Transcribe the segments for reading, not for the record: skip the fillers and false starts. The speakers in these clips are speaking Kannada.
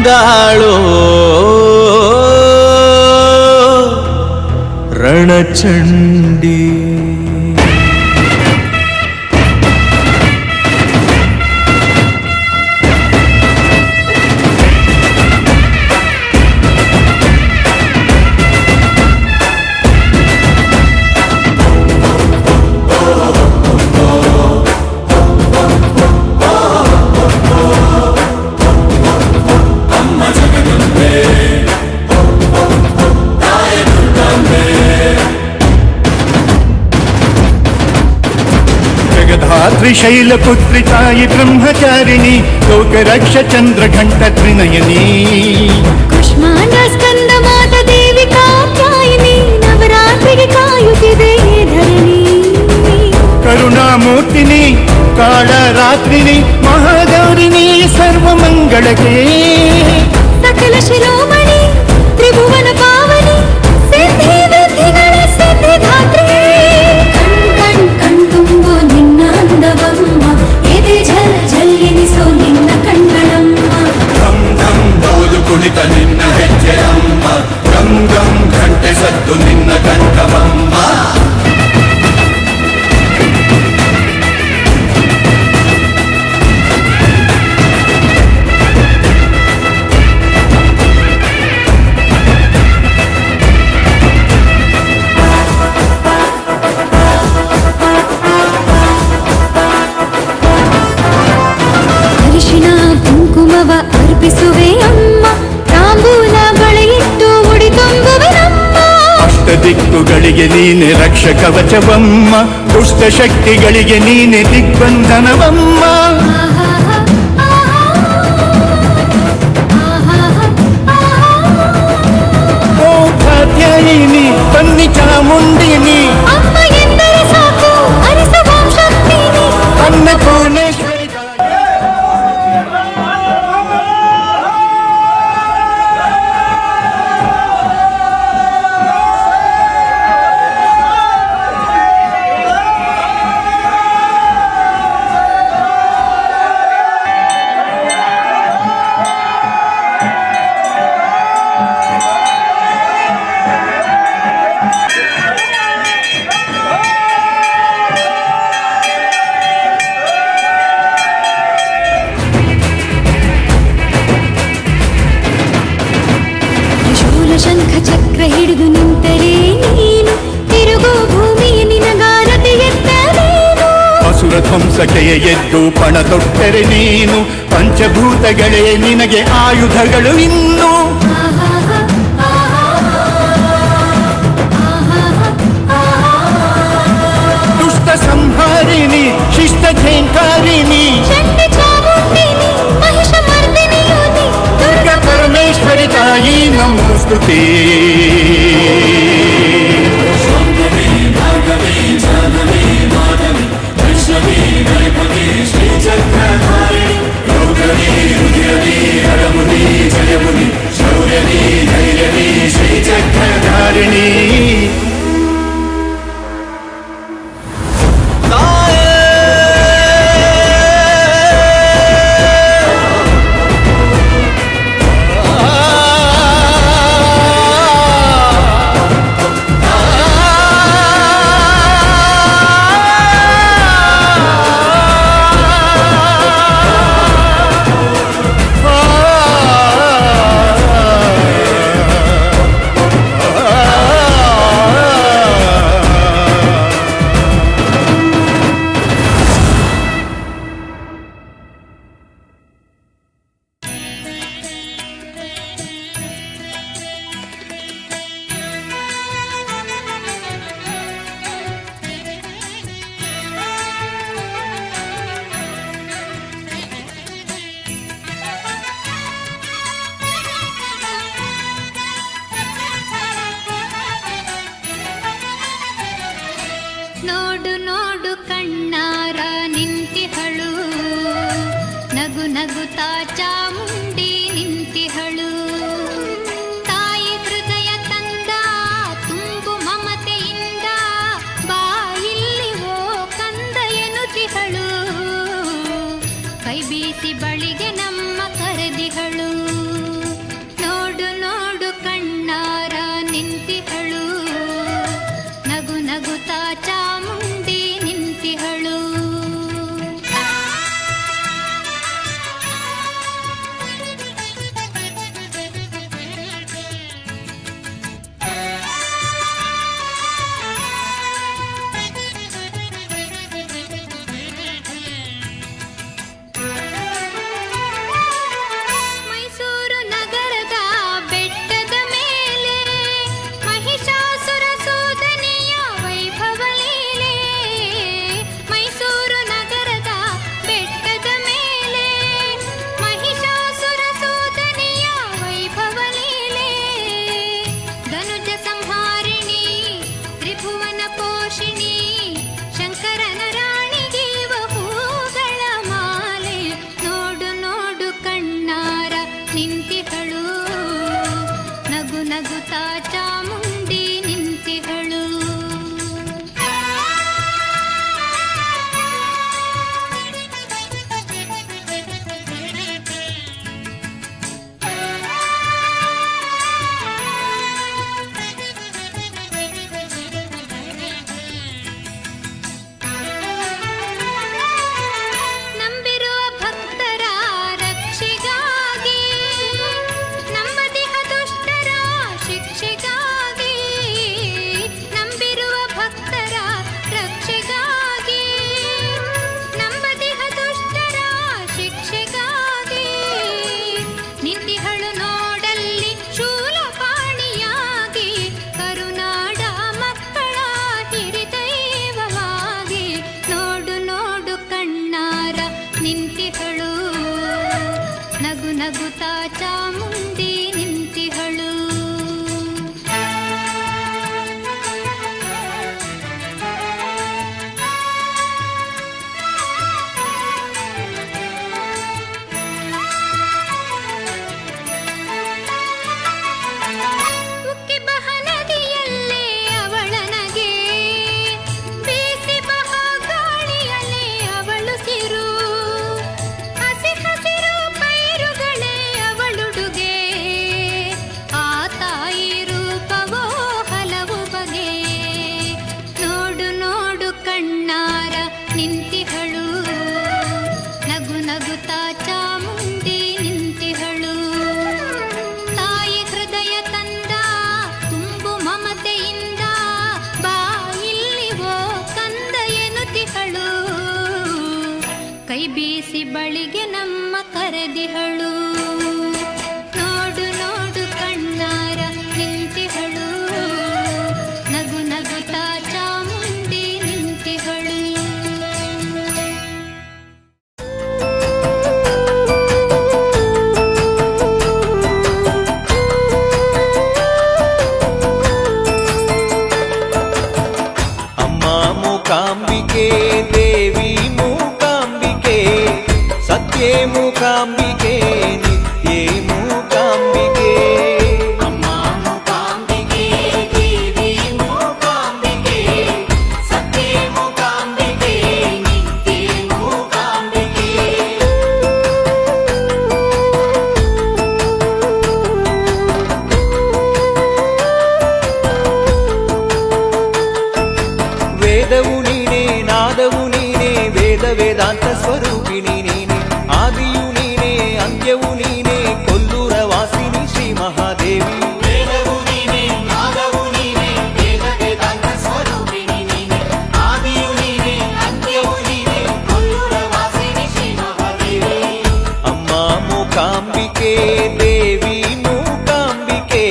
ಬಂದಾಳೋ ರಣಚಂಡಿ. ತ್ರಿಶೈಲಪುತ್ರಿ ತಾಯಿ ಬ್ರಹ್ಮಚಾರಿಣಿ ಲೋಕರಕ್ಷ ಚಂದ್ರಘಂಟ ತ್ರಿನಯನಿ. ಕುಷ್ಮಾಂಡ ಸ್ಕಂದ ಮಾತ ದೇವಿ ಕಾತ್ಯಾಯಿನಿ ನವರಾತ್ರಿಗೆ ಕಾಯುತ್ತಿದೆ ಧರಣಿ. ಕರುಣಾಮೂರ್ತಿನಿ ಕಾಳರಾತ್ರಿನಿ ಮಹಾಗೌರಿನಿ ಸರ್ವಮಂಗಳಕ್ಕೆ. ಸಕಲ ಶಿರೋಮಣಿ ತ್ರಿಭುವನ ಪಾವನಿ ಸಿದ್ಧಿ ವೃದ್ಧಿಗಳ ಸಿದ್ಧಿಧಾತ್ರಿ. ಕಣ್ ಕಣ್ ತುಂಬೋ ನಿನ್ನ ಅಂದವಮ್ಮ ಎದೆ ಝಲ್ ಝಲ್ ಎನಿಸೋ ನಿನ್ನ ಕಣ್ಣಳಮ್ಮ. ಧಂ ಧಂ ಬೋಲು ಕುಣಿತ ನಿನ್ನ ಹೆಜ್ಜೆ ಅಮ್ಮ, ಗಂ ಗಂ ಘಂಟೆ ಸದ್ದು ನಿನ್ನ ಕಂಠವಮ್ಮ. ಕುಂಕುಮವ ಅರ್ಪಿಸುವೆ ಅಮ್ಮ, ತಾಂಬೂಲ ಬಳೆಯಿಟ್ಟು ಉಡಿ ತುಂಬುವೆ ನಮ್ಮ. ಅಷ್ಟ ದಿಕ್ಕುಗಳಿಗೆ ನೀನೆ ರಕ್ಷ ಕವಚವಮ್ಮ, ದುಷ್ಟ ಶಕ್ತಿಗಳಿಗೆ ನೀನೆ ದಿಗ್ಬಂಧನವಮ್ಮ. ಓ ಕಾತ್ಯಾಯಿನಿ ಬನ್ನಿ ಚಾಮುಂಡಿನಿ, ಅಮ್ಮ ಎಂದರೆ ಸಾಕು ಅರಿಸುವಾಂ ಶಕ್ತಿನಿ. ಅನ್ನಪೂರ್ಣೇಶ್ವರಿ. ಶಂಖ ಚಕ್ರ ಹಿಡಿದು ನಿಂತರೆ ನೀನು, ತಿರುಗೋ ಭೂಮಿಯ ನಿನಗಾರತೆ ಎತ್ತರೇನು. ಅಸುರ ಧ್ವಂಸಕೆಯ ಎದ್ದು ಪಣ ತೊಟ್ಟರೆ ನೀನು, ಪಂಚಭೂತಗಳೇ ನಿನಗೆ ಆಯುಧಗಳು ಇನ್ನು. ದುಷ್ಟ ಸಂಹಾರಿಣಿ ಶಿಷ್ಟ ಝೇಂಕಾರಿಣಿ, ಮಹಿಷ ಮರ್ದಿನಿಯೋ ನೀ. ದುರ್ಗ ಪರಮೇಶ್ವರಿ ತಾಯಿ ನಮ್ಮ ಸ್ತುತಿ. ಶ್ರೀಚಕ್ರಧಾರಿಣಿ ನೋಡು ನೋಡು ಕಣ್ಣಾರ ನಿಂತಿಹಳು, ನಗು ನಗುತ್ತಾ ಚಾಮುಂಡಿ ನಿಂತಿಹಳು. ತಾಯಿ ಹೃದಯ ತಂದ ತುಂಬು ಮಮತೆಯಿಂದ, ಬಾಯಿಲ್ಲಿ ಓ ಕಂದ ಎನ್ನುತ್ತಿಹಳು. ಕೈ ಬೀಸಿ ಬಳಿಗೆ ನಮ್ಮ ಕರೆದಿಹಳು. ನಗುತ್ತಾ ಚಾಮುಂಡಿ ನಿಂತಿಹಳು. ಕೈ ಬೀಸಿ ಬಳಿಗೆ ನಮ್ಮ ಕರೆದಿಹಳು. ನೋಡು ನೋಡು ಕಣ್ಣಾರ ನಿಂತಿಹಳು, ನಗು ನಗುತ್ತಾ ಚಾಮುಂಡಿ ನಿಂತಿಹಳು. ಅಮ್ಮ ಮೂಕಾಂಬಿಕೆ ದೇವಿ ಸತ್ಯೇ ಮೂಕಾಂಬಿಕೆ ನಿತ್ಯೇ ಮೂಕಾಂಬಿಕೆ. ಅಮ್ಮ ಮೂಕಾಂಬಿಕೆ ದೇವಿ ಮೂಕಾಂಬಿಕೆ ಸತ್ಯೇ ಮೂಕಾಂಬಿಕೆ ನಿತ್ಯೇ ಮೂಕಾಂಬಿಕೆ. ವೇದವು ನೀನೇ ನಾದವು ನೀನೇ ವೇದ ವೇದಾಂತ ಸ್ವರೂಪಿಣಿ ನೀನೇ, ಆದಿಯು ನೀನೇ ಅಂತ್ಯವು ನೀನೇ ಕೊಲ್ಲೂರ ವಾಸಿನಿ ಶ್ರೀ ಮಹಾದೇವಿ. ವೇದವು ನೀನೇ ನಾದವು ನೀನೇ ವೇದ ವೇದಾಂತ ಸ್ವರೂಪಿಣಿ ನೀನೇ, ಆದಿಯು ನೀನೇ ಅಂತ್ಯವು ನೀನೇ ಕೊಲ್ಲೂರ ವಾಸಿನಿ ಶ್ರೀ ಮಹಾದೇವಿ. ಅಮ್ಮ ಮೂಕಾಂಬಿಕೆ ದೇವಿ ಮೂಕಾಂಬಿಕೆ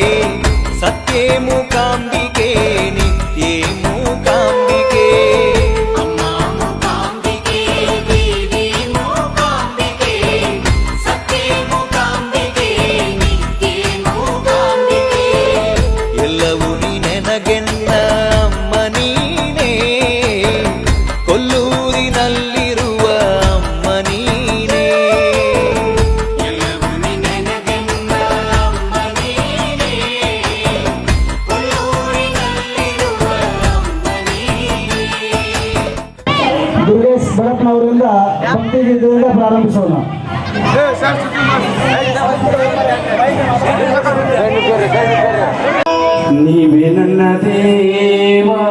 ಸತ್ಯೇ ಮೂಕಾಂಬಿಕೆ ನಿತ್ಯೇ ಮೂಕಾಂಬಿಕೆ. ಅಮ್ಮ ಮೂಕಾಂಬಿಕೆ ದೇವಿ ಮೂಕಾಂಬಿಕೆ ಸತ್ಯೇ ಮೂಕಾಂಬಿಕೆ ನಿತ್ಯೇ ಮೂಕಾಂಬಿಕೆ. ಎಲ್ಲವೂ ನೀನೆನಗೆನ್ನ ಅಮ್ಮ ನೀನೇ, ಕೊಲ್ಲೂರಿನಲ್ಲಿರುವ ಅಮ್ಮ ನೀನೇ. ಎಲ್ಲವೂ ನಿನಗೆನ್ನ ಅಮ್ಮ ನೀನೇ, ಕೊಲ್ಲೂರಿನಲ್ಲಿರುವ ಅಮ್ಮ ನೀನೇ. ದುರ್ಗೇಶ್ ಭರತ್ನವರಿಂದ ಭಕ್ತಿ ಗೀತೆಯಿಂದ ಪ್ರಾರಂಭಿಸೋಣ. ನೀವೇ ನನ್ನ ದೇವಾ,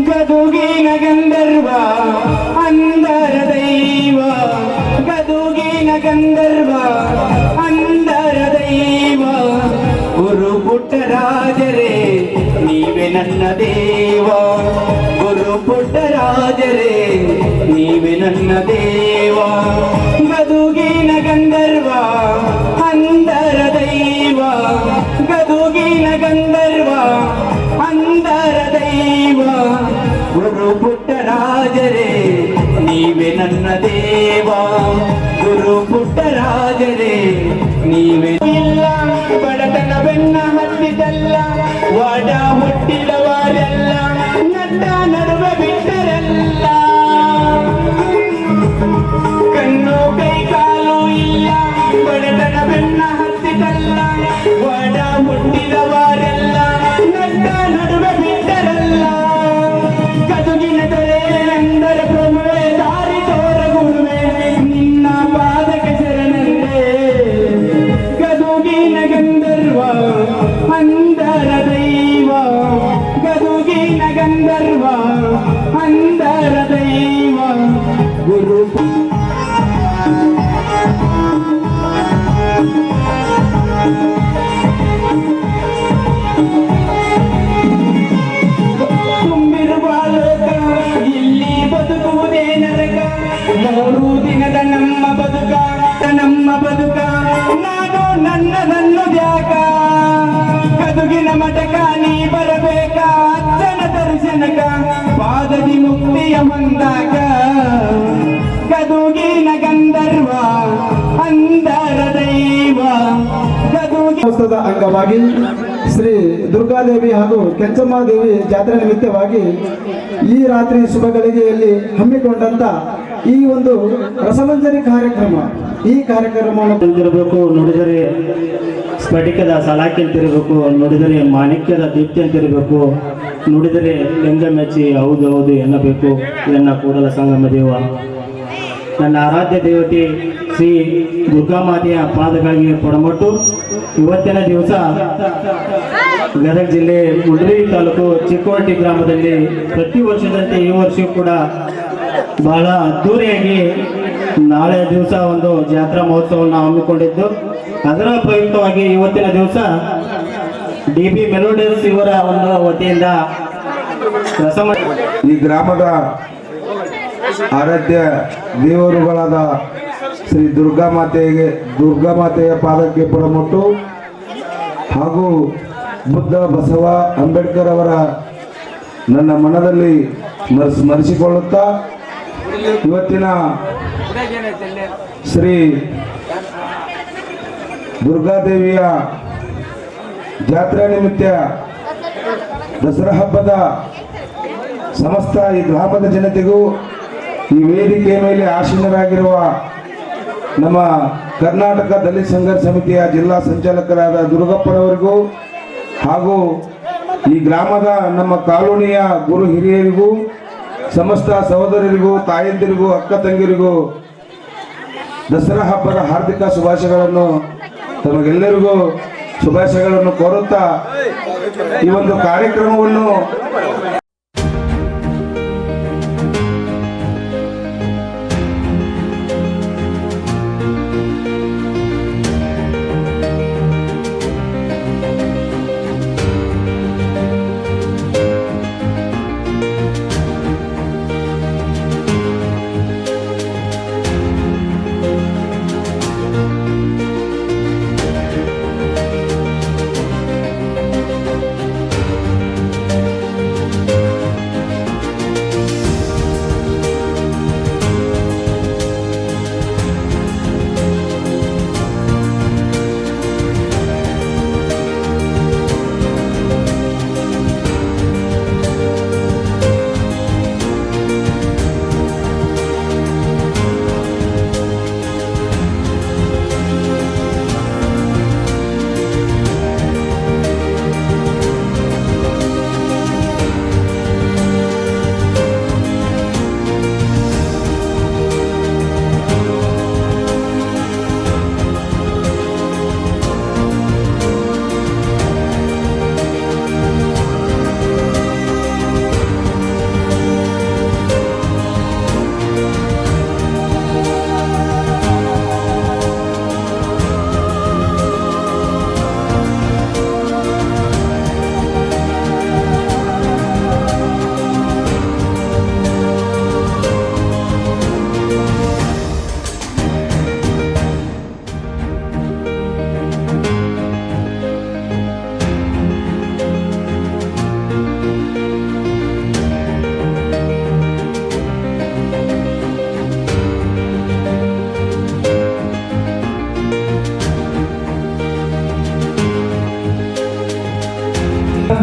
ಗದುಗಿನ ಗಂಧರ್ವ ಅಂದರ ದೈವ, ಗದುಗಿನ ಗಂಧರ್ವ ಅಂದರ ದೈವ, ಗುರು ಪುಟ್ಟರಾಜರೇ ನೀವೇ ನನ್ನ ದೇವ, ಗುರು ಪುಟ್ಟರಾಜರೇ ನೀವೇ ನನ್ನ ದೇವ. ಗದುಗಿನ ಗಂಧರ್ವ ಅಂದರ ದೈವ, ಗದುಗಿನ ಗಂಧರ್ವ ಅಂದರ ದೈವ, ಗುರು ಪುಟ್ಟರಾಜರೇ ನೀವೇ ನನ್ನ ದೇವ, ಗುರು ಪುಟ್ಟರಾಜರೇ ನೀವೇ. ಇಲ್ಲ ಬಡತನ ಬೆನ್ನ ಹತ್ತಿದಲ್ಲ, ವಾಡ ಹುಟ್ಟಿದವರೆಲ್ಲ ನಡ್ಡ ನಡುವೆ ಬಿಟ್ಟರೆಲ್ಲ, ಕಣ್ಣು ಕೈ ಕಾಲು ಇಲ್ಲ ಬಡತನ ಬೆನ್ನ ಹತ್ತಿದಲ್ಲ, ವಾಡ ಹುಟ್ಟಿದವರೆಲ್ಲ ನಡ್ಡ ನಡುವೆ ಬಿಟ್ಟರಲ್ಲ. ಗದುಗಿನ ದೊರೆ ಎಂದರೆ ಪ್ರಭುವೆ ದಾರಿ ತೋರ ಗುರುವೆ, ನಿನ್ನ ಪಾದಕ್ಕೆ ಶರಣಂತೆ. ಗದುಗಿನ ಗಂಧರ್ವ ಅಂದರ ದೈವ, ಗದುಗಿನ ಗಂಧರ್ವ ಅಂದರ ದೈವ, ಗುರು ತುಂಬಿರುವ ಲೋಕ ಇಲ್ಲಿ ಬದುಕುವುದೇ ನರಕ, 3 ದಿನದ ನಮ್ಮ ಬದುಕು ನಮ್ಮ ಬದುಕ ನಾನು ನನ್ನದನ್ನು ದ್ಯಾಕ ಗದುಗಿನ ಮಠಕ ನೀ ಬರಬೇಕ ಅಜ್ಜನ ದರ್ಶನಕ ಪಾದದಿ ಮುಕ್ತಿಯ ಮಂದಾಕ ಗದುಗಿನ ಗಂಧರ್ವ ಅಂದರ ದೈವ ಉತ್ಸವದ ಅಂಗವಾಗಿ ಶ್ರೀ ದುರ್ಗಾದೇವಿ ಹಾಗೂ ಕೆಂಚಮ್ಮಾದೇವಿ ಜಾತ್ರೆ ನಿಮಿತ್ತವಾಗಿ ಈ ರಾತ್ರಿ ಶುಭ ಗಳಿಗೆಯಲ್ಲಿ ಹಮ್ಮಿಕೊಂಡಂತ ಈ ಒಂದು ರಸಮಂಜರಿ ಕಾರ್ಯಕ್ರಮ, ಈ ಕಾರ್ಯಕ್ರಮವನ್ನು ಅಂತಿರಬೇಕು, ನುಡಿದರೆ ಸ್ಫಟಿಕದ ಸಲಾಕಿ ಅಂತಿರಬೇಕು, ನುಡಿದರೆ ಮಾಣಿಕ್ಯದ ದೀಪ್ತಿ ಅಂತಿರಬೇಕು, ನುಡಿದರೆ ಲಿಂಗ ಮೆಚ್ಚಿ ಹೌದು ಹೌದು ಎನ್ನಬೇಕು ಎನ್ನ ಕೂಡಲ ಸಂಗಮ ದೇವ. ನನ್ನ ಆರಾಧ್ಯ ದೇವತೆ ಶ್ರೀ ದುರ್ಗಾಮಾತೆಯ ಪಾದಗಳಿಗೆ ಪೊಡಮಟ್ಟು ಇವತ್ತಿನ ದಿವಸ ಗದಗ ಜಿಲ್ಲೆ ಗುಂಡ್ರಿ ತಾಲೂಕು ಚಿಕ್ಕೋಟಿ ಗ್ರಾಮದಲ್ಲಿ ಪ್ರತಿ ವರ್ಷದಂತೆ ಈ ವರ್ಷವೂ ಕೂಡ ಬಹಳ ಅದ್ದೂರಿಯಾಗಿ ನಾಳೆ ದಿವಸ ಒಂದು ಜಾತ್ರಾ ಮಹೋತ್ಸವವನ್ನು ಹಮ್ಮಿಕೊಂಡಿದ್ದು, ಅದರ ಪ್ರಯುಕ್ತವಾಗಿ ಇವತ್ತಿನ ದಿವಸ DB ಮೆಲೋಡಿಯಸ್ ಇವರ ಒಂದು ವತಿಯಿಂದ ಈ ಗ್ರಾಮದ ಆರಾಧ್ಯ ದೇವರುಗಳಾದ ಶ್ರೀ ದುರ್ಗಾಮಾತೆಯ ಪಾದಕ್ಕೆ ಪುಡಮುಟ್ಟು ಹಾಗೂ ಬುದ್ಧ ಬಸವ ಅಂಬೇಡ್ಕರ್ ಅವರ ನನ್ನ ಮನದಲ್ಲಿ ಸ್ಮರಿಸಿಕೊಳ್ಳುತ್ತಾ ಇವತ್ತಿನ ಶ್ರೀ ದುರ್ಗಾದೇವಿಯ ಜಾತ್ರೆ ನಿಮಿತ್ತ ದಸರಾ ಹಬ್ಬದ ಸಮಸ್ತ ಈ ಗ್ರಾಮದ ಜನತೆಗೂ ಈ ವೇದಿಕೆಯ ಮೇಲೆ ಆಸೀನರಾಗಿರುವ ನಮ್ಮ ಕರ್ನಾಟಕ ದಲಿತ ಸಂಘರ್ಷ ಸಮಿತಿಯ ಜಿಲ್ಲಾ ಸಂಚಾಲಕರಾದ ದುರ್ಗಪ್ಪನವರಿಗೂ ಹಾಗೂ ಈ ಗ್ರಾಮದ ನಮ್ಮ ಕಾಲೋನಿಯ ಗುರು ಹಿರಿಯರಿಗೂ ಸಮಸ್ತ ಸಹೋದರರಿಗೂ ತಾಯಂದಿರಿಗೂ ಅಕ್ಕ ತಂಗಿರಿಗೂ ದಸರಾ ಹಬ್ಬದ ಹಾರ್ದಿಕ ಶುಭಾಶಯಗಳನ್ನು ತಮಗೆಲ್ಲರಿಗೂ ಶುಭಾಶಯಗಳನ್ನು ಕೋರುತ್ತಾ ಈ ಒಂದು ಕಾರ್ಯಕ್ರಮವನ್ನು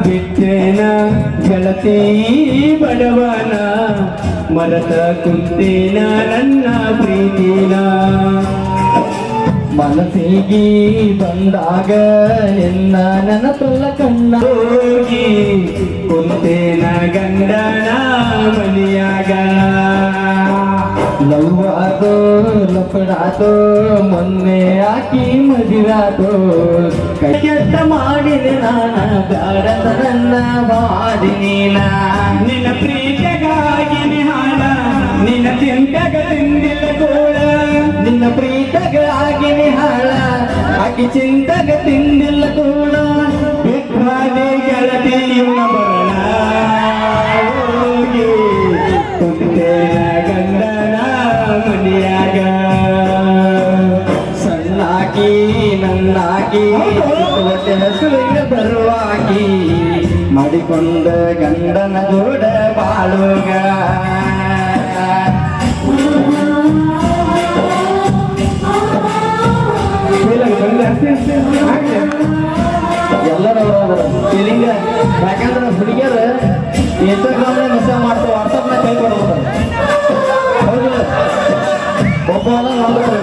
ಬಿಟ್ಟೇನ ಗೆಳತಿ ಬಡವನ ಮರತ ಕುಂತೇನ ನನ್ನ ಪ್ರೀತಿನ ಮನಸ್ಸಿಗೆ ಬಂದಾಗ ಎನ್ನ ನನ್ನ ತೊಲ್ಲ ಕಣ್ಣ ಹೋಗಿ ಕುಂತೇನ ಗಂಡನ ಮನಿಯಾಗ ಲವ್ವಾದೋ ಲಪಡಾದೋ ಮೊನ್ನೆ ಹಾಕಿ ಮದಿರಾದೋ ಕೈ ಕೆಟ್ಟ ಮಾಡಿದೆ ನಾನ ಬ್ಯಾಡದ ನನ್ನ ಬಾಡಿ ನೀನ ನಿನ್ನ ಪ್ರೀತಿಗಾಗಿ ನಿಹಾಳ ನಿನ್ನ ತಿಂತಗ ತಿಂದಿಲ್ಲ ಗೋಳ ನಿನ್ನ ಪ್ರೀತಗಾಗಿ ನಿಹಾಳ ಆಕಿ ಚಿಂತಗ ತಿಂದಿಲ್ಲ ಗೋಳ ಬಿಟ್ವಾದೆ ಗೆಳತಿ ಇವನ ಬರಣ ಹೋಗಿ ಕುಂತೇನ ಗಂಡನ ಮನಿಯಾಗ ಮಾಡಿಕೊಂಡ ಗಂಡನ ಜೋಡ ಬಾಳುಗ ಎಲ್ಲರೂ ಫೀಲಿಂಗ್. ಯಾಕಂದ್ರೆ ಹುಡುಗಿಯರು ಇನ್ಸ್ಟಾಗ್ರಾಮ್ ಮೆಸೇಜ್ ಮಾಡ್ತಾರೆ, ವಾಟ್ಸಪ್ನ ಕೈ ಕೊಡ್ಬೋದು. ಹೌದಿಲ್ಲ? ಒಬ್ಬ ನೋಡ್ತಾರೆ.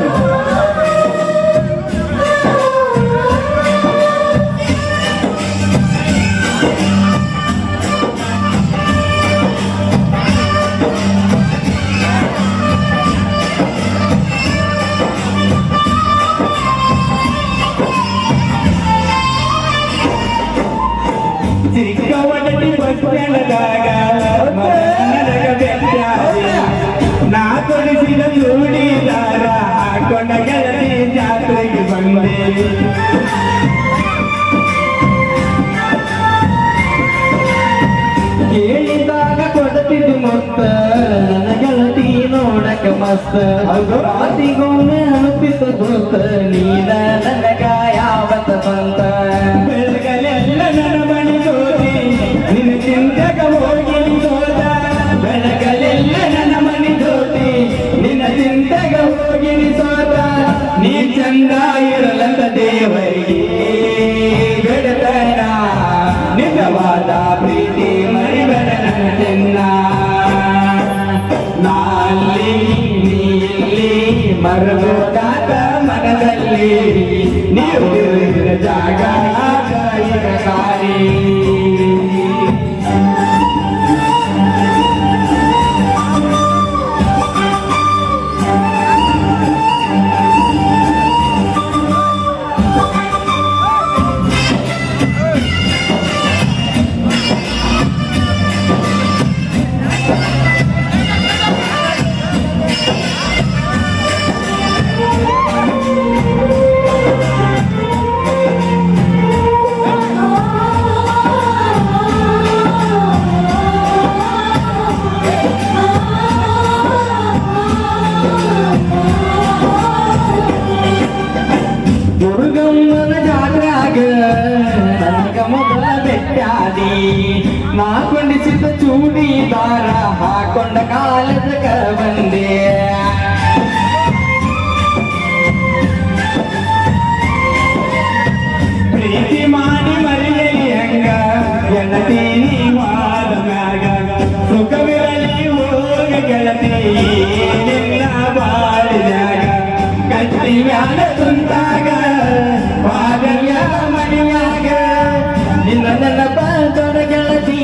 ಚಿಕ್ಕವಟಿ ಬಸ್ಸೆಳದಾಗ ನನಗ ಬೆಟ್ಟಾದೆ ನಾ ಕೊಡಿಸಿದ ಚೂಡಿದಾರ ಹಾಕೊಂಡ ಗೆಳತಿ ಜಾತ್ರೆಗೆ ಬಂದೆ ಕೇಳಿದಾಗ ಕೊಡ್ತಿದ್ದು ಮತ್ತ ನನ್ನ ಗೆಳತಿ ನೋಡಕ ಮಸ್ತ ಮಾತಿಗೊಮ್ಮೆ ಅನುಪಿತ ದೋಸ್ತ ನೀನ ನನಗ ಯಾವತ್ತ ಬಂತ ಬೆಳಗಲೆಲ್ಲ ನನ್ನ ಮನೆ ಜೋತಿ ನಿನ್ನ ಚಿಂತೆಗ ಹೋಗಿ ಸೋದ ಬೆಳಗಲೆಲ್ಲ ನನ್ನ ಮನೆ ಜೋತಿ ನಿನ್ನ ಚಿಂತೆಗ ಹೋಗಿ ಸೋದ ನೀ ಚಂದ ಇರಲಂತ ದೇವರಿಗೆ ಬೆಡತನ ನಿಜವಾದ ಪ್ರೀತಿ ಮರಿಬೇಡ ನನ್ನ ಚೆನ್ನ ನಾಲ್ಲಿ ನೀಲಿ ಮರಗೋದಾತ ಮನದಲ್ಲಿ ನೀವು ಜಾಗ ಸಾರಿ ದುರ್ಗಮ್ಮನ ಜಾತ್ರೆಯಾಗ ನನಗ ಮೊದಲ ಬೆಟ್ಟಾದಿ ನಾ ಕೊಂಡಿಸಿದ ಚೂಡಿದಾರ ಹಾಕೊಂಡ ಕಾಲದಕ ಬಂದೆ ಪ್ರೀತಿ ಮಾಡಿ ಮರೆಯಲಿ ಹಂಗ ಗೆಳತಿ ನೀವಾದ ಮ್ಯಾಗ ಸುಖವಿರಲಿ ಹೋಗ ಗೆಳತಿ ನಿನ್ನ ಬಾಳಿದಾಗ ಕಟ್ಟಿ ಮ್ಯಾಲ ಕುಂತಾಗ ಬಾಗಲ್ಯ ಮನೆಯಾಗ ನಿನ್ನ ನೆನಪ ತೊಡ ಗೆಳತಿ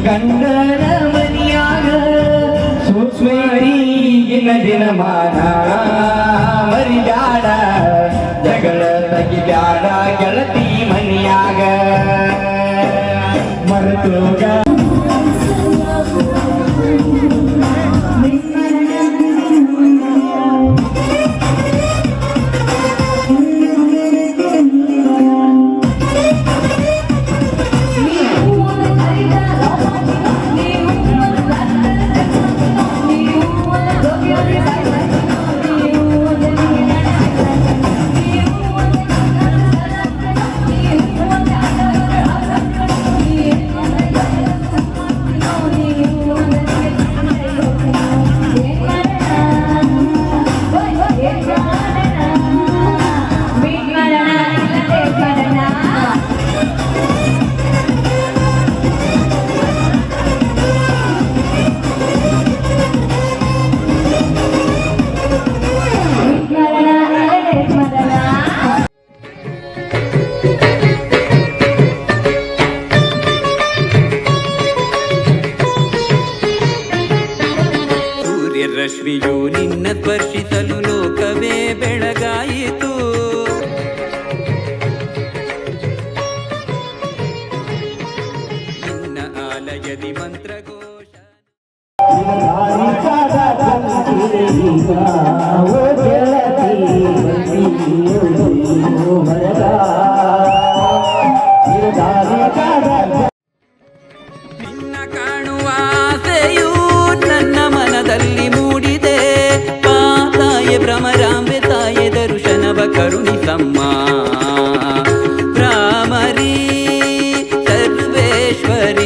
ಗಂಡನ ಮನಿಯಾಗ ಸೂಕ್ಷ್ಮೀಗಿನ ದಿನಮಾನ ಮರಿಬ್ಯಾಡ ಜಗಳ ತಗಿಬ್ಯಾಡ ಗೆಳತಿ ಮನಿಯಾಗ ಮರೆತೋಗ ರಶ್ಮಿಯು ನಿನ್ನ ಸ್ಪರ್ಶಿಸಲು ಲೋಕವೇ ಬೆಳಗಾಯಿತು. ನಿನ್ನ ಆಲಯದಿ ಮಂತ್ರಘೋಷ ನಿನ್ನ ಕಾಣುವ ಆಸೆಯು ನನ್ನ ಮನದಲ್ಲಿ ಮೂಡಿದೆ. ತಾಯೆ ಭ್ರಮರಾಂಬೆ ತಾಯೆ ದರ್ಶನವ ಕರುಣಿಸಮ್ಮ. ಭ್ರಾಮರಿ ಸರ್ವೇಶ್ವರಿ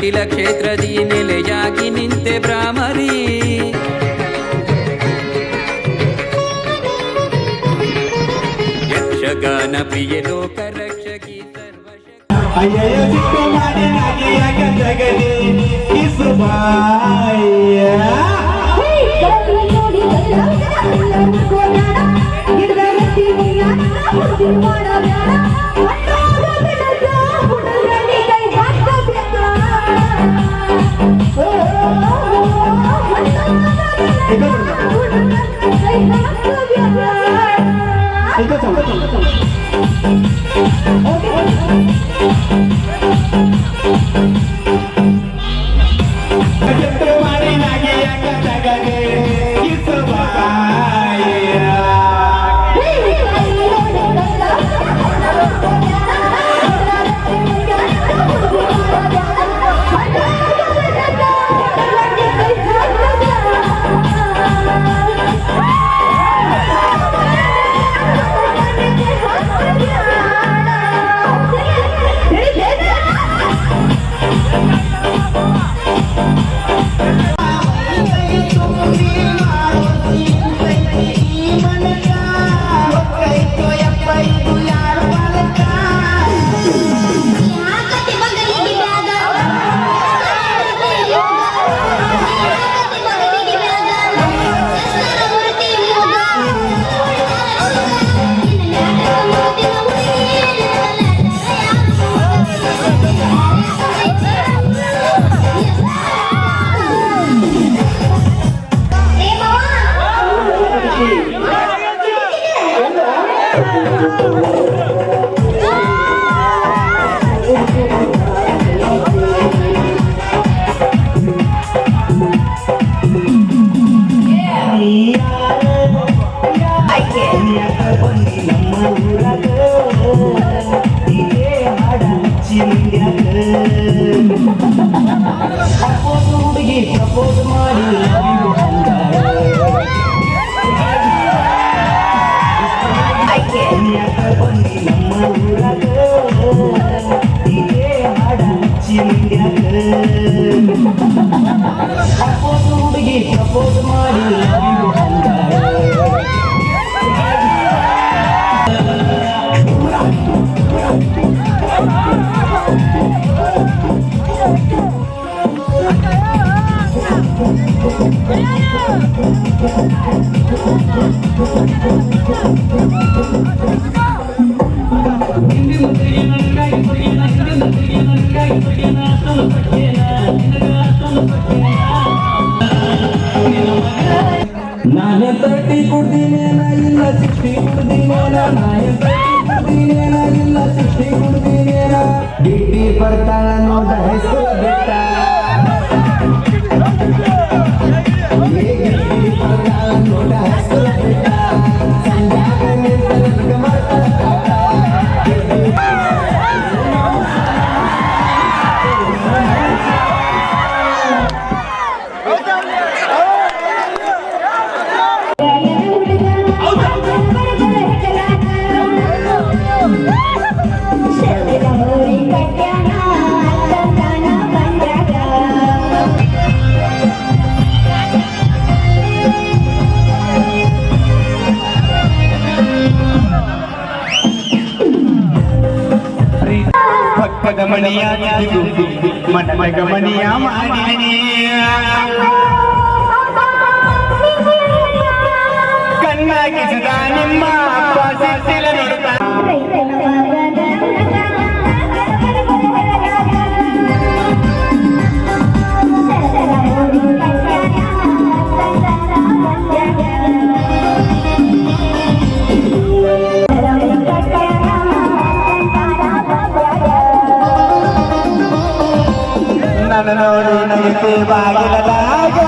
ಜಟಿಲ ಕ್ಷೇತ್ರದಿ ನೆಲೆಯಾಗಿ ನಿಂತೆ ಭ್ರಾಮರಿ ಯಕ್ಷಗಾನ ಪ್ರಿಯ ಲೋಕ ರಕ್ಷಕಿ ಸರ್ವಶಕ್ತಿ ಅಯ್ಯಯ್ಯ ಸಿಟ್ಟು ಮಾಡಿ ನಾಗಿಯಾಗ ಜಗಲಿ ಕಿಸುಬಾಯ ಮಾಡಿ ನಾಗಿಯಾಗ ಜಗಲಿ ಕಿಸುಬಾಯ ಹುಡುಗಿ ಪ್ರಪೋಸ್ ಮಾಡಿ ನಮ್ಮ ಊರಾಗ ಇದೇ ಹಾಡ ಹಚ್ಚಿ ಹುಡುಗಿ ಪ್ರಪೋಸ್ ಮಾಡಿ ನಾನೇ 30 ಕುಡ್ದಿನೇನ ಇಲ್ಲ 60 ಕುಡ್ದಿನೇನ ನಾನೇ 30 ಕುಡ್ದಿನೇನ ಇಲ್ಲ 60 ಕುಡ್ದಿನೇನ ಗಿಟ್ಟಿ ಬರ್ತಾಳ ನೋಡ ಹೆಸರು ಬಿಟ್ಟ ಗಿಟ್ಟಿ ಬರ್ತಾಳ ನೋಡ ಹೆಸರು ಬಿಟ್ಟ ಸಂಜಾಗ ನಿಂತ ನನಗೆ ಪದಮಣಿಯ ಮನಮಗಮಣಿಯ ಮಾಡಿನಿ ಕಣ್ಣಾಗಿಸಿದ ನಿಮ್ಮ ಅಪ್ಪ ಸಿಸಿಲ ನೋಡುತ್ತಾ ನನ್ನ ನೋಡಿ ನೈತೆ ಬಾಗಿಲದಾಗ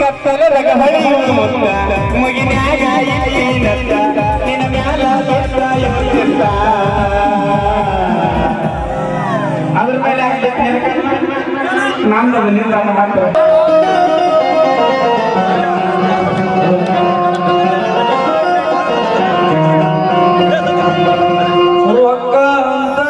ಕತ್ತಲದಾಗ ಹೊಳೆಯುವ ಮುತ್ತ ಮುಗಿನ್ಯಾಗ ಏನಂತ ನಿನ್ನ ಮ್ಯಾಲ ಬೆಟ್ಟ ಯೋಚಿಸ್ತ ಅದ್ರ ಮೇಲೆ ನಮ್ದು ನಿರ್ಧಾರ ಮಾಡ್ತಾರೆ ರೊಕ್ಕ ಅಂತ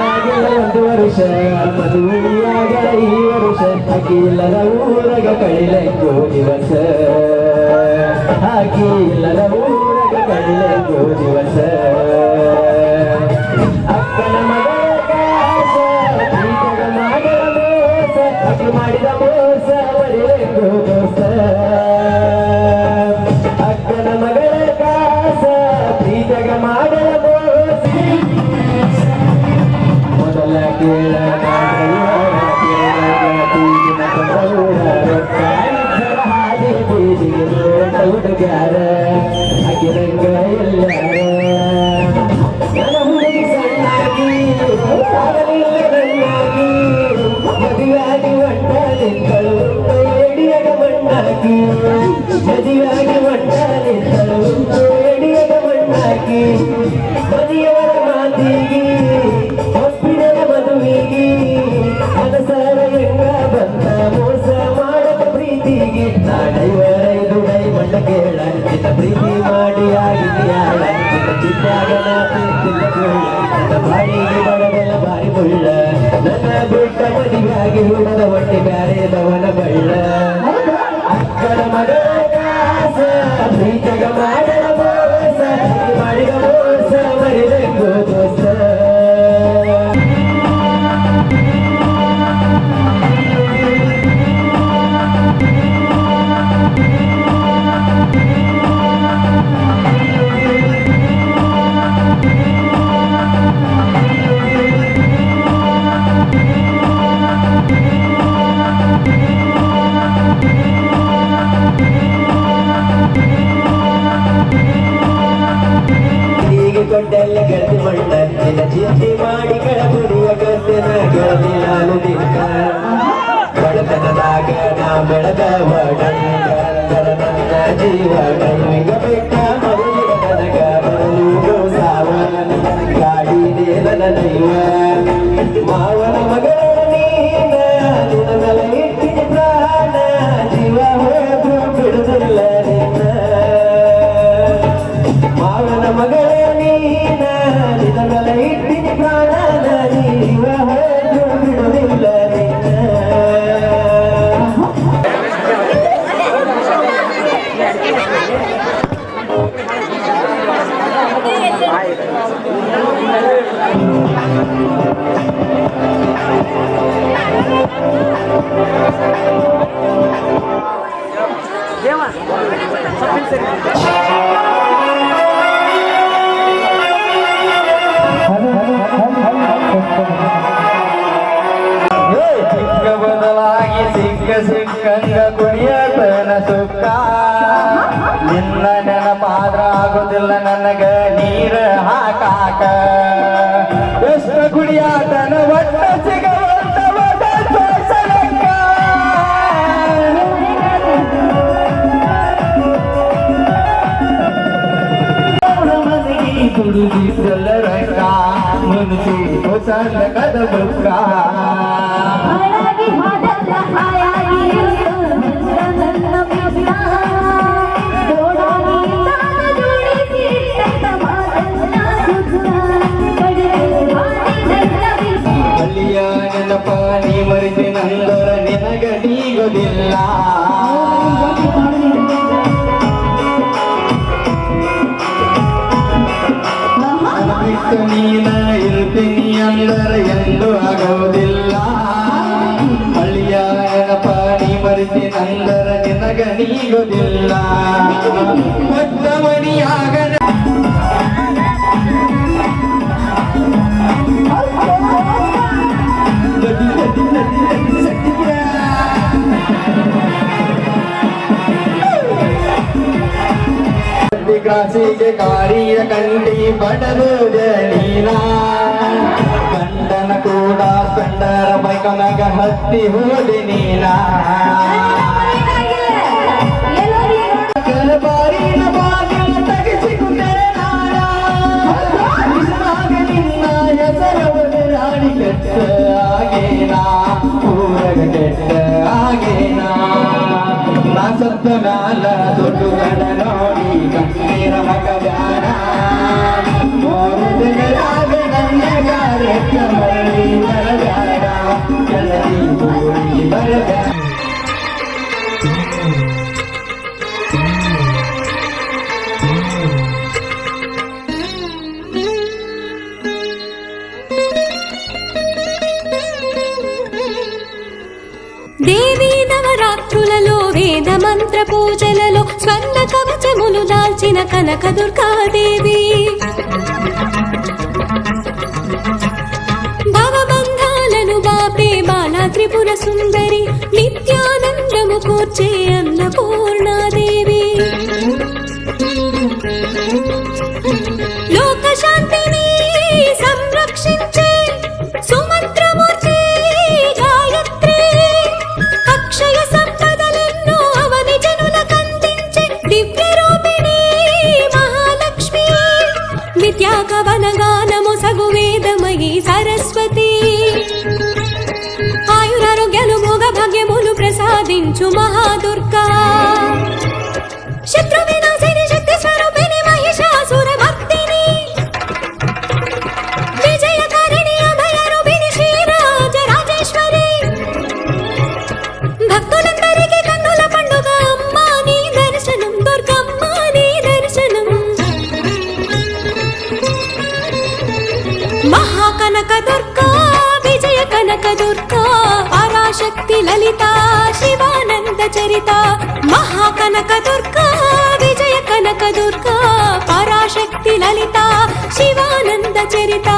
ಆಗಿಲ್ಲ ಒಂದು ವರುಷ ಮದುವೆಯಾಗ ಈ ವರುಷ ಅಕ್ಕಿಲ್ಲದ ಊರಗ ಕಳಿಲೆಂಗೋ ದಿವಸ ಅಕ್ಕಿಲ್ಲದ ಊರಗ ಕಳಿಲೆಂಗೋ ದಿವಸ ಅಕ್ಕನ ಮಗಳ ಕಾಸ ಈಗದ ಮಾಡಲ ಮೋಸ ಅಕ್ಕಿ ಮಾಡಿದ ಮೋಸ ಬರಿಲೆಂಗೋ ದೋಸ ಅಕ್ಕನ ಮಗಳ ಕಾಸ ಪ್ರೀತಗ ಮಾಡಲ ಮೋಸ ಮೊದಲ ಕೇಳ ಹಾಗೆ ಬೀದಿಗೆ ಹುಡುಗಾರ ಅಗಿರಂಗ ಎಲ್ಲಾರ ನನ್ನ ಹುಡುಗಿ ಸಣ್ಣಾಗಿ ಆಗಲಿಲ್ಲ ನನ್ನಾಗಿ ಮದುವಾಗಿ ಹೊಂಟ ನಿಂತಳು ಎಡಿಯಗ ಮಣ್ಣಾಕಿ ಮದುವಾಗಿ ಹೊಂಟ ನಿಂತಳು ಎಡಿಯಗ ಮಣ್ಣಾಕಿ ಮನೆಯವರ ಮಾತಿಗೆ ಒಪ್ಪಿದ ಮದುವೆಗೆ ಮನಸಾರ ಹೆಂಗ ಬಂದ ಮೋಸ ಮಾಡದ ಪ್ರೀತಿಗೆ ನಾಡೈವರ ಇದು ಮಣ್ಣ ಕೇಳ ನಿನ್ನ ಪ್ರೀತಿ ಮಾಡಿ ಆಗಿದೆಯಾಳ ನಿನ್ನ ಚಿತ್ತಾಗ ನನ್ನ ಬಾಡಿಗೆ ಬರಬಲ್ಲ ಬಾರಿ ಮುಳ್ಳ ನನ್ನ ಬಿಟ್ಟ ಮದುವೆಯಾಗಿ ಹುಡದ ಹೊಟ್ಟೆ ಬ್ಯಾರೆದವನ ಬಳ್ಳ ಅಕ್ಕನ ಮಗಳ ಕಾಸ ಪ್ರೀತಗ ಮಾಡದ ಮೋಸ ಮಾಡಿದ ಮೋಸ ಮರಿಲೆಂಗೋ ದೋಸ್ತ ಕೊಟ್ಟೆಲ್ಲ ಗೆಳತಿ ಮಣ್ಣ ನಿನ್ನ ಚಿಂತೆ ಮಾಡಿ ಕೆಳಗುಡಿಯ ಗದ್ದೆನ ಗೆಳತಿ ನಾನು ನಿನ್ನ ಬಡತನದಾಗ ನಾ ಬೆಳೆದ ನನ್ನ ಜೀವ ಕೈವಿಗ ಬೆಟ್ಟ ಮರುಳಿಗ ನನಗ ಬರಲು ಸಾವ ಗಾಡಿನೇ ನನ್ನ ದೈವ ಮಾವನ ಮಗಳ ನೀನ ನಿನ್ನ ಮೇಲೆ ಇಟ್ಟಿನ ಪ್ರಾಣ ಜೀವ ಹೋದ್ರು ಬಿಡುದಿಲ್ಲ ನಿನ್ನ ಮಾವನ ಮಗಳ ನೀನ ನಿನ್ನ ಮೇಲೆ ಇಟ್ಟಿನ ಪ್ರಾಣ ಜೀವ ಹೋದ್ರು ಬಿಡುದಿಲ್ಲ ನಿನ್ನ ಸಿಕ್ಕ ಬದಲಾಗಿ ಸಿಕ್ಕ ಸಿಕ್ಕಂಗ ಕುಣಿಯತನ ಸುಕ್ಕ ನಿನ್ನ ನೆನಪಾದ್ರ ಆಗೋದಿಲ್ಲ ನನಗ ನೀರ ಹಾಕಾಕ ಎಷ್ಟು ಕುಡಿಯಾತನ ಒಟ್ಟ ಸಿಗವಂತ ದುಡಿದಿದ್ದಲ್ಲ ರಂಗ ಮುನ್ಸಿ ಹೊಸಲ ಕದ ಬುಕ್ಕ ಅಲ್ಲಿಯ ನೆನಪ ನೀ ಮರಿಸಿ ನಂದರ ನಿನಗ ನೀಗೋದಿಲ್ಲ ನೀನ ಇರ್ತೀನಿ ಅಂದರ ಎಂದು ಆಗೋದಿಲ್ಲ ಹಳ್ಳಿಯ ಪಾಣಿ ಮರಿಸಿ ನಂದರ ನಿನಗ ನೀಗೋದಿಲ್ಲ ಒಟ್ಟ ಮನಿಯಾಗ ಕಾಸಿಗೆ ಕಾರಿಯ ಕಂಡಿ ಬಡದು ಜಲೀನ ಗಂಡನ ಕೂಡ ಕಂಡರ ಬೈಕನಗ ಹತ್ತಿ ಹೋದೆ ನೀನ ಬಾರಿನ ಬಾಗಿಲ ತಗಿಸಿಕೊಂಡೆ ನಿನ್ನ ಹೆಸರವನು ರಾಣಿ ಕೆಟ್ಟ ಆಗೇನಾ ಊರಗ ಕೆಟ್ಟ ಆಗೇನಾ ನಾ ಸತ್ತ ಮ್ಯಾಲ ದೊಡ್ಡ ಗಡ ನೋಡಿ ಕಣ್ಣೀರ ಮಗ ಬ್ಯಾಡ ನನ್ನ ಗಾರ ಕಾಯಕ ಮರಳಿ ಬರಬ್ಯಾಡ ಜಲ್ದಿ ಓಡಿ ಬರಬ್ಯಾಡ. దేవీ నవరాత్రులలో వేద మంత్ర పూజలలో స్వర్ణ కవచములు దాల్చిన కనక దుర్గాదేవి భవబంధాలను బాపే బాలా త్రిపుర సుందరి నిత్యానందము కూర్చే అన్నపూర్ణాదేవి లోక శాంతిని సంరక్షించే సుమంత్రమూర్తి గాయత్రి అక్షయ సంపదలెన్నో అవని జనులకందించే దివ్య రూపిణి మహాలక్ష్మి విద్యా కవన గానము సగు వేదమయీ సరస్వతి ఆయురారోగ్యాలు భోగ భాగ్యములు ప్రసాదించు మహాదుర్గా శత్రు వినాశిని శక్తి స్వరూపిణి మహిషాసుర మర్దిని విజయకారిణి అభయ రూపిణి శ్రీరాజ రాజేశ్వరి భక్తులందరికీ కన్నుల పండుగ అమ్మా నీ దర్శనం దుర్గమ్మ నీ దర్శనం మహాకనక దుర్గా విజయ కనక దుర్గా పరాశక్తి లలిత శివానంద చరిత మహాకనక దుర్గా విజయ కనక దుర్గా పరాశక్తి లలిత శివానంద చరిత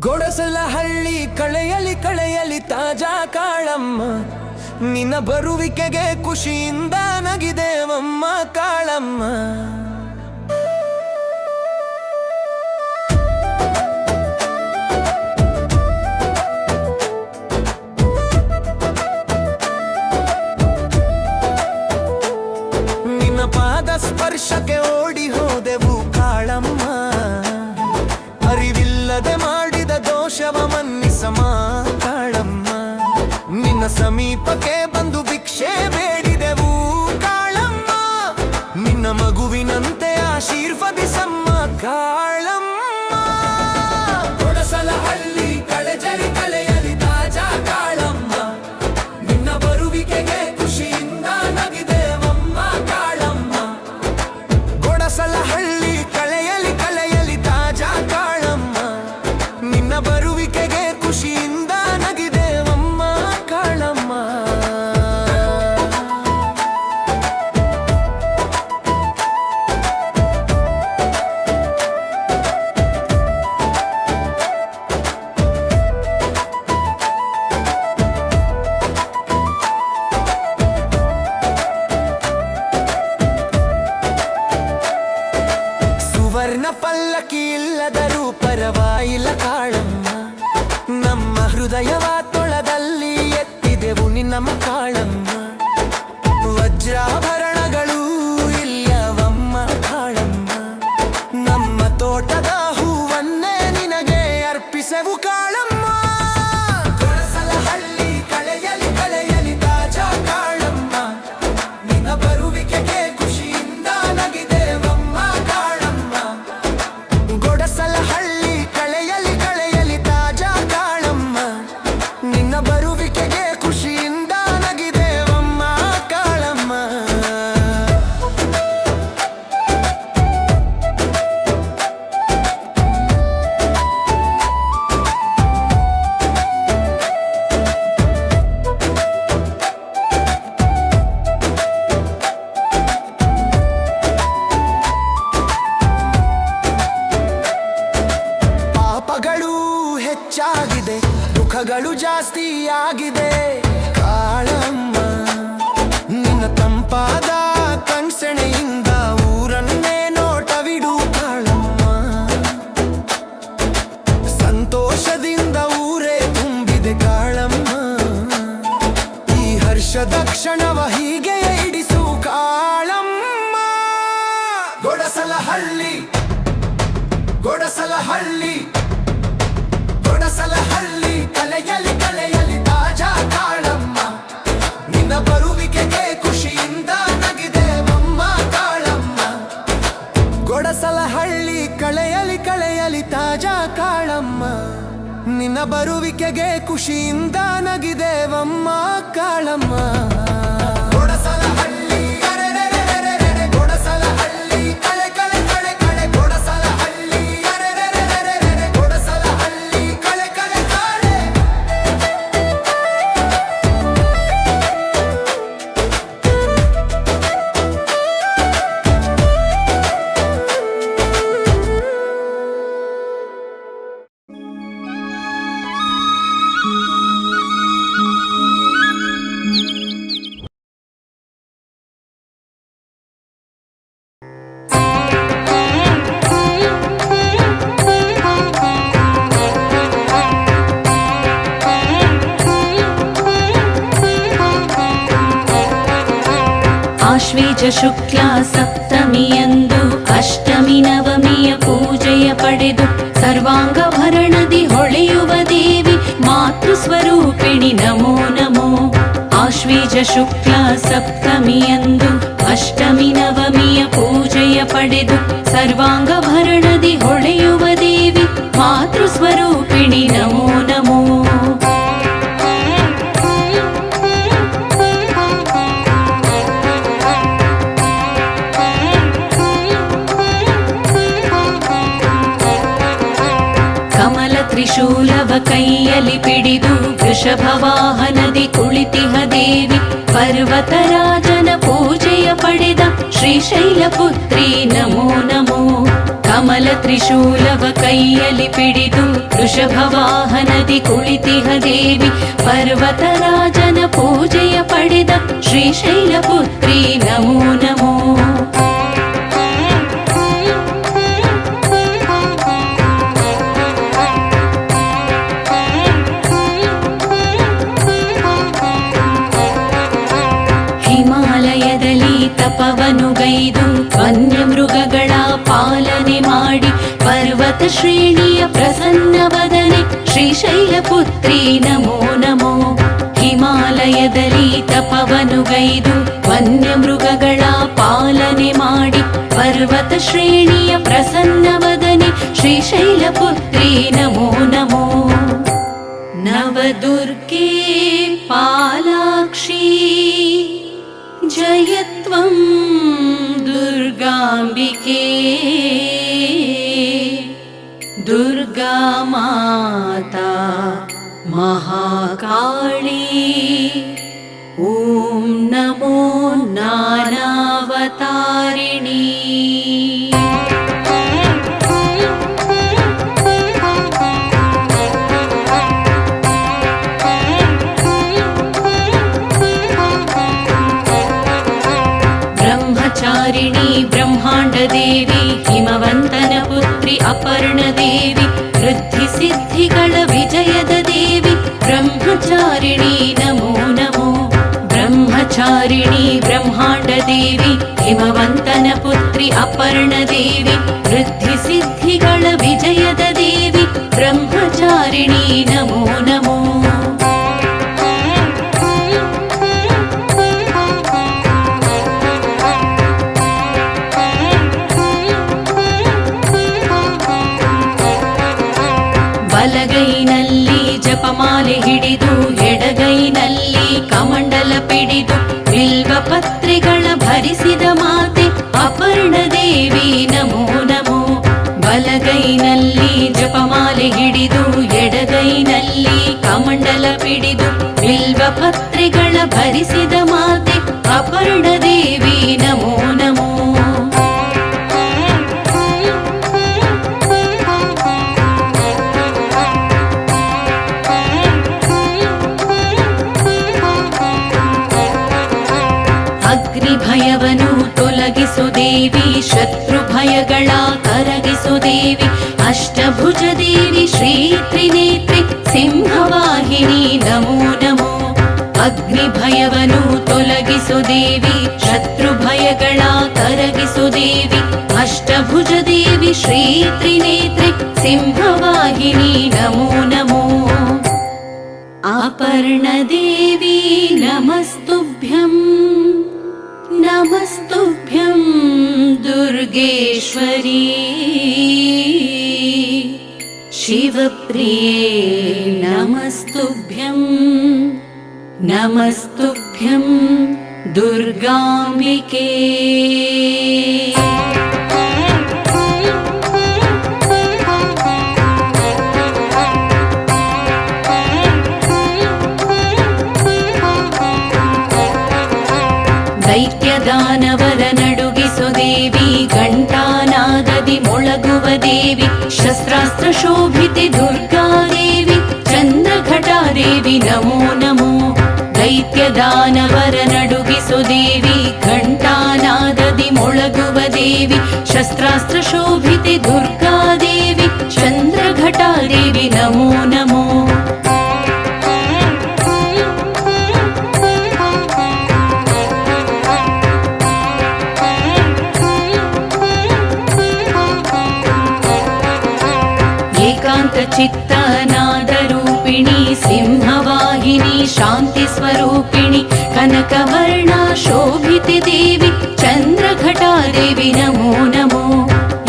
ಗೊಡಸಲ ಹಳ್ಳಿ ಕಳೆಯಲಿ ಕಳೆಯಲಿ ತಾಜಾ ಕಾಳಮ್ಮ ನಿನ್ನ ಬರುವಿಕೆಗೆ ಖುಷಿಯಿಂದ ನಗಿದೇವಮ್ಮ ಕಾಳಮ್ಮ ನಿನ್ನ ಪಾದ ಸ್ಪರ್ಶಕ್ಕೆ ಓಡಿ ಹೋದೆವು ಕಾಳಮ್ಮ ಅರಿವಿಲ್ಲದೆ ಮಾಡಿದ ದೋಷವ ಮನ್ನಿಸಮ ಕಾಳಮ್ಮ ನಿನ್ನ ಸಮೀಪಕ್ಕೆ ಬಂದು ಭಿಕ್ಷೆ ಬೇಡಿದೆವು ಕಾಳಮ್ಮ ನಿನ್ನ ಮಗುವಿನಂತೆ ಆಶೀರ್ವದಿಸಮ್ಮ ಕಾಳಮ್ಮ ಕೊಡಸಲ ಹಳ್ಳಿ ಕಳೆಜರಿ ಕಳೆಯಲಿ ತಾಜಾ ಕಾಳಮ್ಮ ನಿನ್ನ ಬರುವಿಕೆಗೆ ಖುಷಿಯಿಂದ ನಗಿದೇವಮ್ಮ ಕಾಳಮ್ಮ ಕೊಡಸಲ ಹಳ್ಳಿ ಕಳೆಯಲಿ ಕಳೆಯಲಿ ತಾಜಾ ಕಾಳಮ್ಮ ನಿನ್ನ ಬರುವಿಕೆಗೆ ಖುಷಿಯಿಂದ ನಗಿದೇವಮ್ಮ ಕಾಳಮ್ಮ ಸುವರ್ಣ ಪಲ್ಲಕ್ಕಿ ಇಲ್ಲದರೂ ಪರವಾಗಿಲ್ಲ ಕಾಳಮ್ಮ ನಮ್ಮ ಹೃದಯವ ತೊಳದಲ್ಲಿ ಎತ್ತಿದೆವು ನಿನ್ನಮ್ಮ ಕಾಳಮ್ಮ ವಜ್ರಾಭರಣಗಳು ಇಲ್ಲವಮ್ಮ ಕಾಳಮ್ಮ ನಮ್ಮ ತೋಟದ ಹೂವನ್ನೇ ನಿನಗೆ ಅರ್ಪಿಸೆವು ಕಾಳಮ್ಮ ಕೊಡಸಲ ಹಳ್ಳಿ ಕಳೆಯಲಿ ಕಳೆಯಲಿ ತಾಜಾ ಕಾಳಮ್ಮ ನಿನ್ನ ಬರುವಿಕೆಗೆ ಖುಷಿಯಿಂದ ನಗಿದೇವಮ್ಮ ಕಾಳಮ್ಮ ಗೊಡಸಲ ಹಳ್ಳಿ ಕಳೆಯಲಿ ಕಳೆಯಲಿ ತಾಜಾ ಕಾಳಮ್ಮ ನಿನ್ನ ಬರುವಿಕೆಗೆ ಖುಷಿಯಿಂದ ನಗಿದೇವಮ್ಮ ಕಾಳಮ್ಮ ಮುಖಗಳು ಜಾಸ್ತಿ ಆಗಿದೆ ಕಾಳಮ್ಮ ನಿನ್ನ ತಂಪಾದ ಕಣ್ಸೆಣೆಯಿಂದ ಊರನ್ನೇ ನೋಟವಿಡು ಕಾಳಮ್ಮ ಸಂತೋಷದಿಂದ ಊರೇ ತುಂಬಿದೆ ಕಾಳಮ್ಮ ಈ ಹರ್ಷದ ಕ್ಷಣವ ಹೀಗೆ ಇಡಿಸು ಕಾಳಮ್ಮ ಗೊಡಸಲಹಳ್ಳಿ ಗೊಡಸಲಹಳ್ಳಿ ಗೊಡಸಲಹಳ್ಳಿ ಕಲೆಯಲಿ ಕಲೆಯಲಿ ತಾಜಾ ಕಾಳಮ್ಮ ನಿನ್ನ ಬರುವಿಕೆಗೆ ಖುಷಿಯಿಂದ ನಗಿದೇವಮ್ಮ ಕಾಳಮ್ಮ ಗೊಡಸಲಹಳ್ಳಿ ಕಳೆಯಲಿ ಕಳೆಯಲಿ ತಾಜಾ ಕಾಳಮ್ಮ ನಿನ್ನ ಬರುವಿಕೆಗೆ ಖುಷಿಯಿಂದ ನಗಿದೇವಮ್ಮ ಕಾಳಮ್ಮ ಗೊಡಸಲಹಳ್ಳಿ ಅರೆರೆರೆರೆರೆರೆ, ಗೊಡಸಲಹಳ್ಳಿ ಕಳೆ ಕಳೆ ಕಳೆ ಕಳೆ ಗೊಡಸಲಹಳ್ಳಿ ಅರೆರೆರೆರೆರೆರೆ, ಗೊಡಸಲಹಳ್ಳಿ ಕಳೆ ಕಳೆ ಕಳೆ ಆಶ್ವೇಜ ಶುಕ್ಲ ಸಪ್ತಮಿಯಂದು ಅಷ್ಟಮಿ ನವಮಿಯ ಪೂಜೆಯ ಪಡೆದು ಸರ್ವಾಂಗಭರಣದಿ ಹೊಳೆಯುವ ದೇವಿ ಮಾತೃ ಸ್ವರೂಪಿಣಿ ನಮೋ ನಮೋ ಆಶ್ವೇಜ ಶುಕ್ಲ ಸಪ್ತಮಿಯಂದು ಅಷ್ಟಮಿ ನವಮಿಯ ಪೂಜೆಯ ಪಡೆದು ಸರ್ವಾಂಗಭರಣದಿ ಹೊಳೆಯುವ ದೇವಿ ಮಾತೃ ಸ್ವರೂಪಿಣಿ ನಮೋ ನಮೋ ಕಮಲ ತ್ರಿಶೂಲವ ಕೈಯಲ್ಲಿ ಪಿಡಿದು ವೃಷಭ ವಾಹನದಿ ಕುಳಿತಿಹ ದೇವಿ ಪರ್ವತರಾಜನ ಪೂಜೆಯ ಪಡೆದ ಶ್ರೀಶೈಲ ಪುತ್ರಿ ನಮೋ ನಮೋ ಕಮಲ ತ್ರಿಶೂಲವ ಕೈಯಲ್ಲಿ ಪಿಡಿದು ವೃಷಭ ವಾಹನದಿ ಕುಳಿತಿಹ ದೇವಿ ಪರ್ವತರಾಜನ ಪೂಜೆಯ ಪಡೆದ ಶ್ರೀಶೈಲ ಪುತ್ರಿ ನಮೋ ನಮೋ ಹಿಮಾಲಯದಲ್ಲಿ ತಪವನು ಗೈದು ವನ್ಯಮೃಗಗಳ ಪಾಲನೆ ಮಾಡಿ ಪರ್ವತ ಶ್ರೇಣಿಯ ಪ್ರಸನ್ನವದನೆ ಶ್ರೀಶೈಲ ಪುತ್ರಿ ನಮೋ ನಮೋ ಹಿಮಾಲಯದಲ್ಲಿ ತಪವನು ಗೈದು ವನ್ಯಮೃಗಗಳ ಪಾಲನೆ ಮಾಡಿ ಪರ್ವತ ಶ್ರೇಣಿಯ ಪ್ರಸನ್ನವದನೆ ಶ್ರೀಶೈಲ ಪುತ್ರಿ ನಮೋ ನಮೋ ನವದುರ್ಗೆ ಪಾಲಾಕ್ಷಿ ಜಯತ್ವಂ ದುರ್ಗಾಂಬಿಕೆ ದುರ್ಗಾ ಮಾತಾ ಮಹಾಕಾಳಿ ಓಂ ನಮೋ ನಾನಾವತಾರಿಣಿ ಬ್ರಹ್ಮಚಾರಿಣಿ ಬ್ರಹ್ಮಾಂಡ ದೇವಿ ಹಿಮವಂತನ ಪುತ್ರಿ ಅಪರ್ಣ ದೇವಿ ವೃದ್ಧಿ ಸಿದ್ಧಿಗಳ ವಿಜಯದ ದೇವಿ ಬ್ರಹ್ಮಚಾರಿಣಿ ನಮೋ ನಮೋ ಬ್ರಹ್ಮಚಾರಿಣಿ ಬ್ರಹ್ಮಾಂಡ ದೇವಿ ಹಿಮವಂತನ ಪುತ್ರಿ ಅಪರ್ಣ ದೇವಿ ವೃದ್ಧಿ ಸಿದ್ಧಿಗಳ ವಿಜಯದ ದೇವಿ ಬ್ರಹ್ಮಚಾರಿಣಿ ನಮೋ ನಮೋ ಬಲಗೈನಲ್ಲಿ ಜಪಮಾಲೆ ಹಿಡಿದು ಎಡಗೈನಲ್ಲಿ ಕಮಂಡಲ ಪಿಡಿದು ಬಿಲ್ವ ಪತ್ರೆಗಳ ಭರಿಸಿದ ಮಾತೆ ಅಪರ್ಣ ದೇವಿ ನಮೋ ನಮೋ ಬಲಗೈನಲ್ಲಿ ಜಪಮಾಲೆ ಹಿಡಿದು ಎಡಗೈನಲ್ಲಿ ಕಮಂಡಲ ಪಿಡಿದು ಬಿಲ್ವ ಪತ್ರೆಗಳ ಭರಿಸಿದ ಮಾತೆ ಅಪರ್ಣ ದೇವಿ ನಮೋ ನಮೋ ಅಗ್ನಿ ಭಯವನು ತೊಲಗಿಸು ದೇವಿ, ಶತ್ರು ಭಯಗಳ ಕರಗಿಸು ದೇವಿ, ಅಷ್ಟಭುಜ ದೇವಿ ಶ್ರೀ ತ್ರಿನೇತ್ರಿ ಸಿಂಹವಾಹಿನಿ ನಮೋ ನಮೋ. ಅಗ್ನಿ ಭಯವನು ತೊಲಗಿಸು ದೇವಿ, ಶತ್ರು ಭಯಗಳ ಕರಗಿಸು ದೇವಿ, ಅಷ್ಟಭುಜ ದೇವಿ ಶ್ರೀ ತ್ರಿನೇತ್ರಿ ಸಿಂಹವಾಹಿನಿ ನಮೋ ನಮೋ. ಅಪರ್ಣ ದೇವಿ ನಮಸ್ತುಭ್ಯಂ, ನಮಸ್ತುಭ್ಯಂ ದುರ್ಗೇಶ್ವರಿ. ಶಿವಪ್ರಿಯೇ ನಮಸ್ತುಭ್ಯಂ, ನಮಸ್ತುಭ್ಯಂ ದುರ್ಗಾಂಬಿಕೆ. ದೈತ್ಯದಾನವರ ನಡುಗಿಸು ದೇವಿ, ಘಂಟಾನಾದದಿ ಮೊಳಗುವ ದೇವಿ, ಶಸ್ತ್ರಾಸ್ತ್ರ ಶೋಭಿತೆ ದುರ್ಗಾದೇವಿ, ಚಂದ್ರಘಟಾದೇವಿ ನಮೋ ನಮೋ. ದೈತ್ಯದಾನವರ ನಡುಗಿಸು ದೇವಿ, ಘಂಟಾನಾದದಿ ಮೊಳಗುವ ದೇವಿ, ಶಸ್ತ್ರಾಸ್ತ್ರ ಶೋಭಿತೆ ದುರ್ಗಾದೇವಿ, ಚಂದ್ರಘಟಾದೇವಿ ನಮೋ ನಮೋ. ಏಕಾಂತ ಚಿತ್ತನಾದ ರೂಪಿಣಿ ಸಿಂಹವಾಹಿನಿ ಶಾಂತಿ ಸ್ವರೂಪಿಣಿ, ಕನಕವರ್ಣ ಶೋಭಿತೆ ದೇವಿ, ಚಂದ್ರಘಟಾದೇವಿ ನಮೋ ನಮೋ.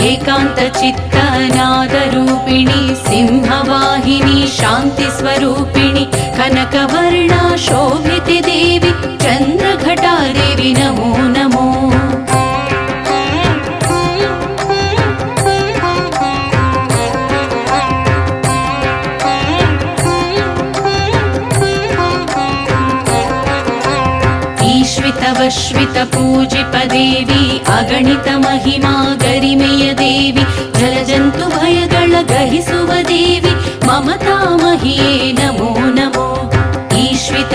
ಏಕಾಂತ ಚಿತ್ತನಾದ ರೂಪಿಣಿ ಸಿಂಹವಾಹಿನಿ ಶಾಂತಿ ಸ್ವರೂಪಿಣಿ, ಕನಕವರ್ಣ ಶೋಭಿತೆ ದೇವಿ, ಚಂದ್ರಘಟಾದೇವಿ ನಮೋ ನಮೋ. ಶ್ವಿತ ಪೂಜಿಪ ದೇವಿ, ಅಗಣಿತ ಮಹಿಮಾ ಗರಿಮೆಯ ದೇವಿ, ಜಲಜಂತು ಭಯಗಳ ಗ್ರಹಿಸುವ ದೇವಿ, ಮಮತಾಮಹಿಯೇ ನಮೋ ನಮೋ. ಈಶ್ವಿತ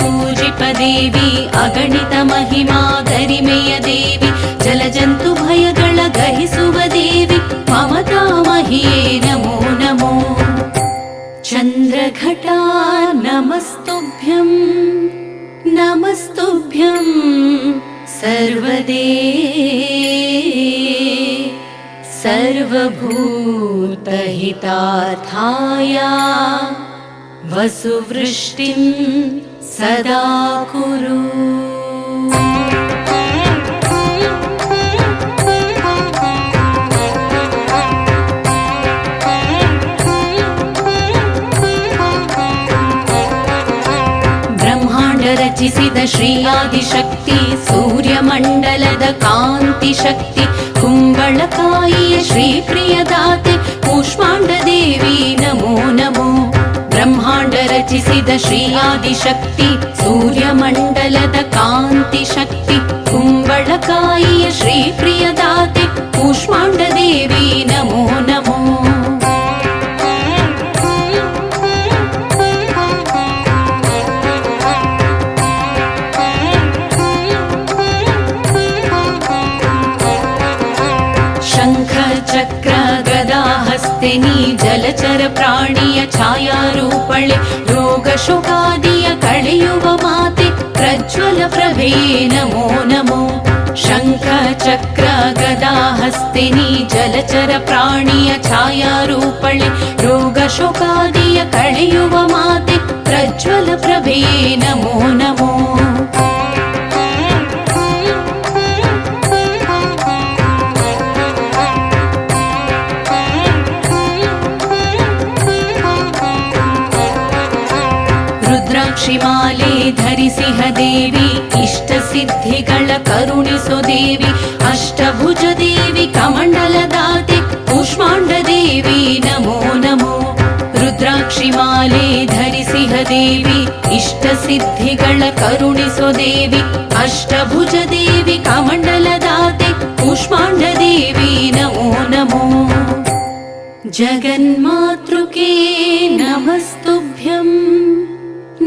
ಪೂಜಿಪ ದೇವಿ, ಅಗಣಿತ ಮಹಿಮಾ ಗರಿಮೆಯ ದೇವಿ, ಜಲಜಂತು ಭಯಗಳ ಗ್ರಹಿಸುವ ದೇವಿ, ಮಮತಾಮಹಿಯೇ ನಮೋ ನಮೋ. ಚಂದ್ರಘಟಾ ನಮಸ್ತುಭ್ಯಂ, ನಮಸ್ತುಭ್ಯಂ ಸರ್ವದೇ ಸರ್ವಭೂತಹಿತಾರ್ಥಾಯ, ವಸುವೃಷ್ಟಿಂ ಸದಾ ಕುರು. ರಚಿಸಿದ ಶ್ರೀ ಆದಿಶಕ್ತಿ, ಸೂರ್ಯಮಂಡಲದ ಕಾಂತಿ ಶಕ್ತಿ, ಕುಂಬಳಕಾಯಿಯ ಶ್ರೀ ಪ್ರಿಯದಾತೆ, ಕೂಷ್ಮಾಂಡ ದೇವಿ ನಮೋ ನಮೋ. ಬ್ರಹ್ಮಾಂಡ ರಚಿಸಿದ ಶ್ರೀ ಆದಿಶಕ್ತಿ, ಸೂರ್ಯಮಂಡಲದ ಕಾಂತಿ ಶಕ್ತಿ, ಕುಂಬಳಕಾಯಿಯ ಶ್ರೀ ಪ್ರಿಯದಾತೆ, ಕೂಷ್ಮಾಂಡ ದೇವಿ ನಮೋ ನಮೋ. ಚಕ್ರ ಗದಾ ಹಸ್ತೆ ನೀ, ಜಲಚರ ಪ್ರಾಣಿಯ ಛಾಯಾರೂಪಳೆ, ರೋಗ ಶೋಕಾದಿಯ ಕಳೆಯುವ ಮಾತೆ, ಪ್ರಜ್ವಲ ಪ್ರಭೆಯೇ ನಮೋ ನಮೋ. ಶಂಖ ಚಕ್ರ ಗದಾ ಹಸ್ತೆ ನೀ, ಜಲಚರ ಪ್ರಾಣಿಯ ಛಾಯಾರೂಪಳೆ, ರೋಗ ಶೋಕಾದಿಯ ಕಳೆಯುವ ಮಾತೆ, ಪ್ರಜ್ವಲ ಪ್ರಭೆಯೇ ನಮೋ ನಮೋ. ರುದ್ರಾಕ್ಷಿಮಾಲೆ ಧರಿಸಿಹ ದೇವಿ, ಇಷ್ಟ ಸಿದ್ಧಿಗಳ ಕರುಣಿಸೋ ದೇವಿ, ಅಷ್ಟಭುಜ ದೇವಿ ಕಮಂಡಲದಾತೆ, ಕೂಷ್ಮಾಂಡ ದೇವಿ ನಮೋ ನಮೋ. ರುದ್ರಾಕ್ಷಿಮಾಲೆ ಧರಿಸಿಹ ದೇವಿ, ಇಷ್ಟ ಸಿದ್ಧಿಗಳ ಕರುಣಿಸೋ ದೇವಿ, ಅಷ್ಟಭುಜ ದೇವಿ ಕಮಂಡಲದಾತೆ, ಕೂಷ್ಮಾಂಡ ದೇವಿ ನಮೋ ನಮೋ. ಜಗನ್ಮಾತೃಕೆ ನಮಸ್ತುಭ್ಯಂ,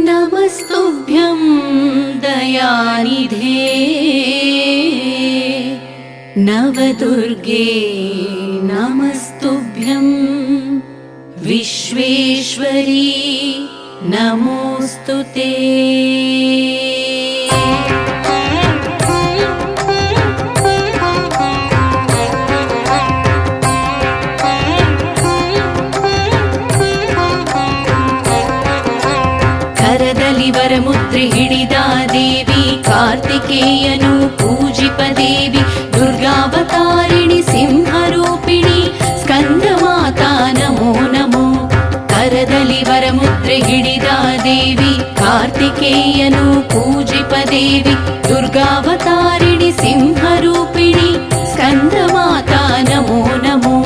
ನಮಸ್ತುಭ್ಯಂ दयानिधे नवदुर्गे नमस्तुभ्यं विश्वेश्वरी नमोऽस्तु ते। ಕರದಲ್ಲಿ ವರಮುದ್ರೆ ಹಿಡಿದ ದೇವಿ ಕಾರ್ತಿಕೇಯನು ಪೂಜಿಪ ದೇವಿ ದುರ್ಗಾವತಾರಿಣಿ ಸಿಂಹರೂಪಿಣಿ ಸ್ಕಂದ ಮಾತಾ ನಮೋ ನಮೋ। ಕರದಲ್ಲಿ ವರಮುದ್ರೆ ಹಿಡಿದ ದೇವಿ ಕಾರ್ತಿಕೇಯನು ಪೂಜಿಪ ದೇವಿ ದುರ್ಗಾವತಾರಿಣಿ ಸಿಂಹರೂಪಿಣಿ ಸ್ಕಂದ ಮಾತಾ ನಮೋ ನಮೋ।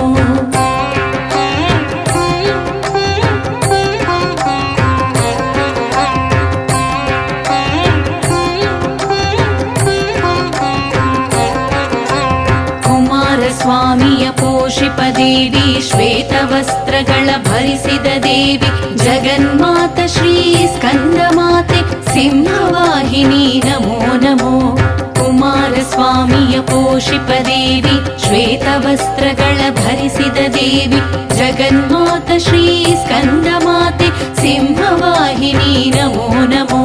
ಸ್ವಾಮಿಯ ಪೋಷಿಪ ದೇವಿ ಶ್ವೇತವಸ್ತ್ರಗಳ ಭರಿಸಿದ ದೇವಿ ಜಗನ್ಮಾತ ಶ್ರೀ ಸ್ಕಂದ ಮಾತೆ ಸಿಂಹವಾಹಿನಿ ನಮೋ ನಮೋ। ಕುಮಾರ ಸ್ವಾಮಿಯ ಪೋಷಿಪ ದೇವಿ ಶ್ವೇತವಸ್ತ್ರಗಳ ಭರಿಸಿದ ದೇವಿ ಜಗನ್ಮಾತ ಶ್ರೀ ಸ್ಕಂದ ಮಾತೆ ಸಿಂಹವಾಹಿನಿ ನಮೋ ನಮೋ।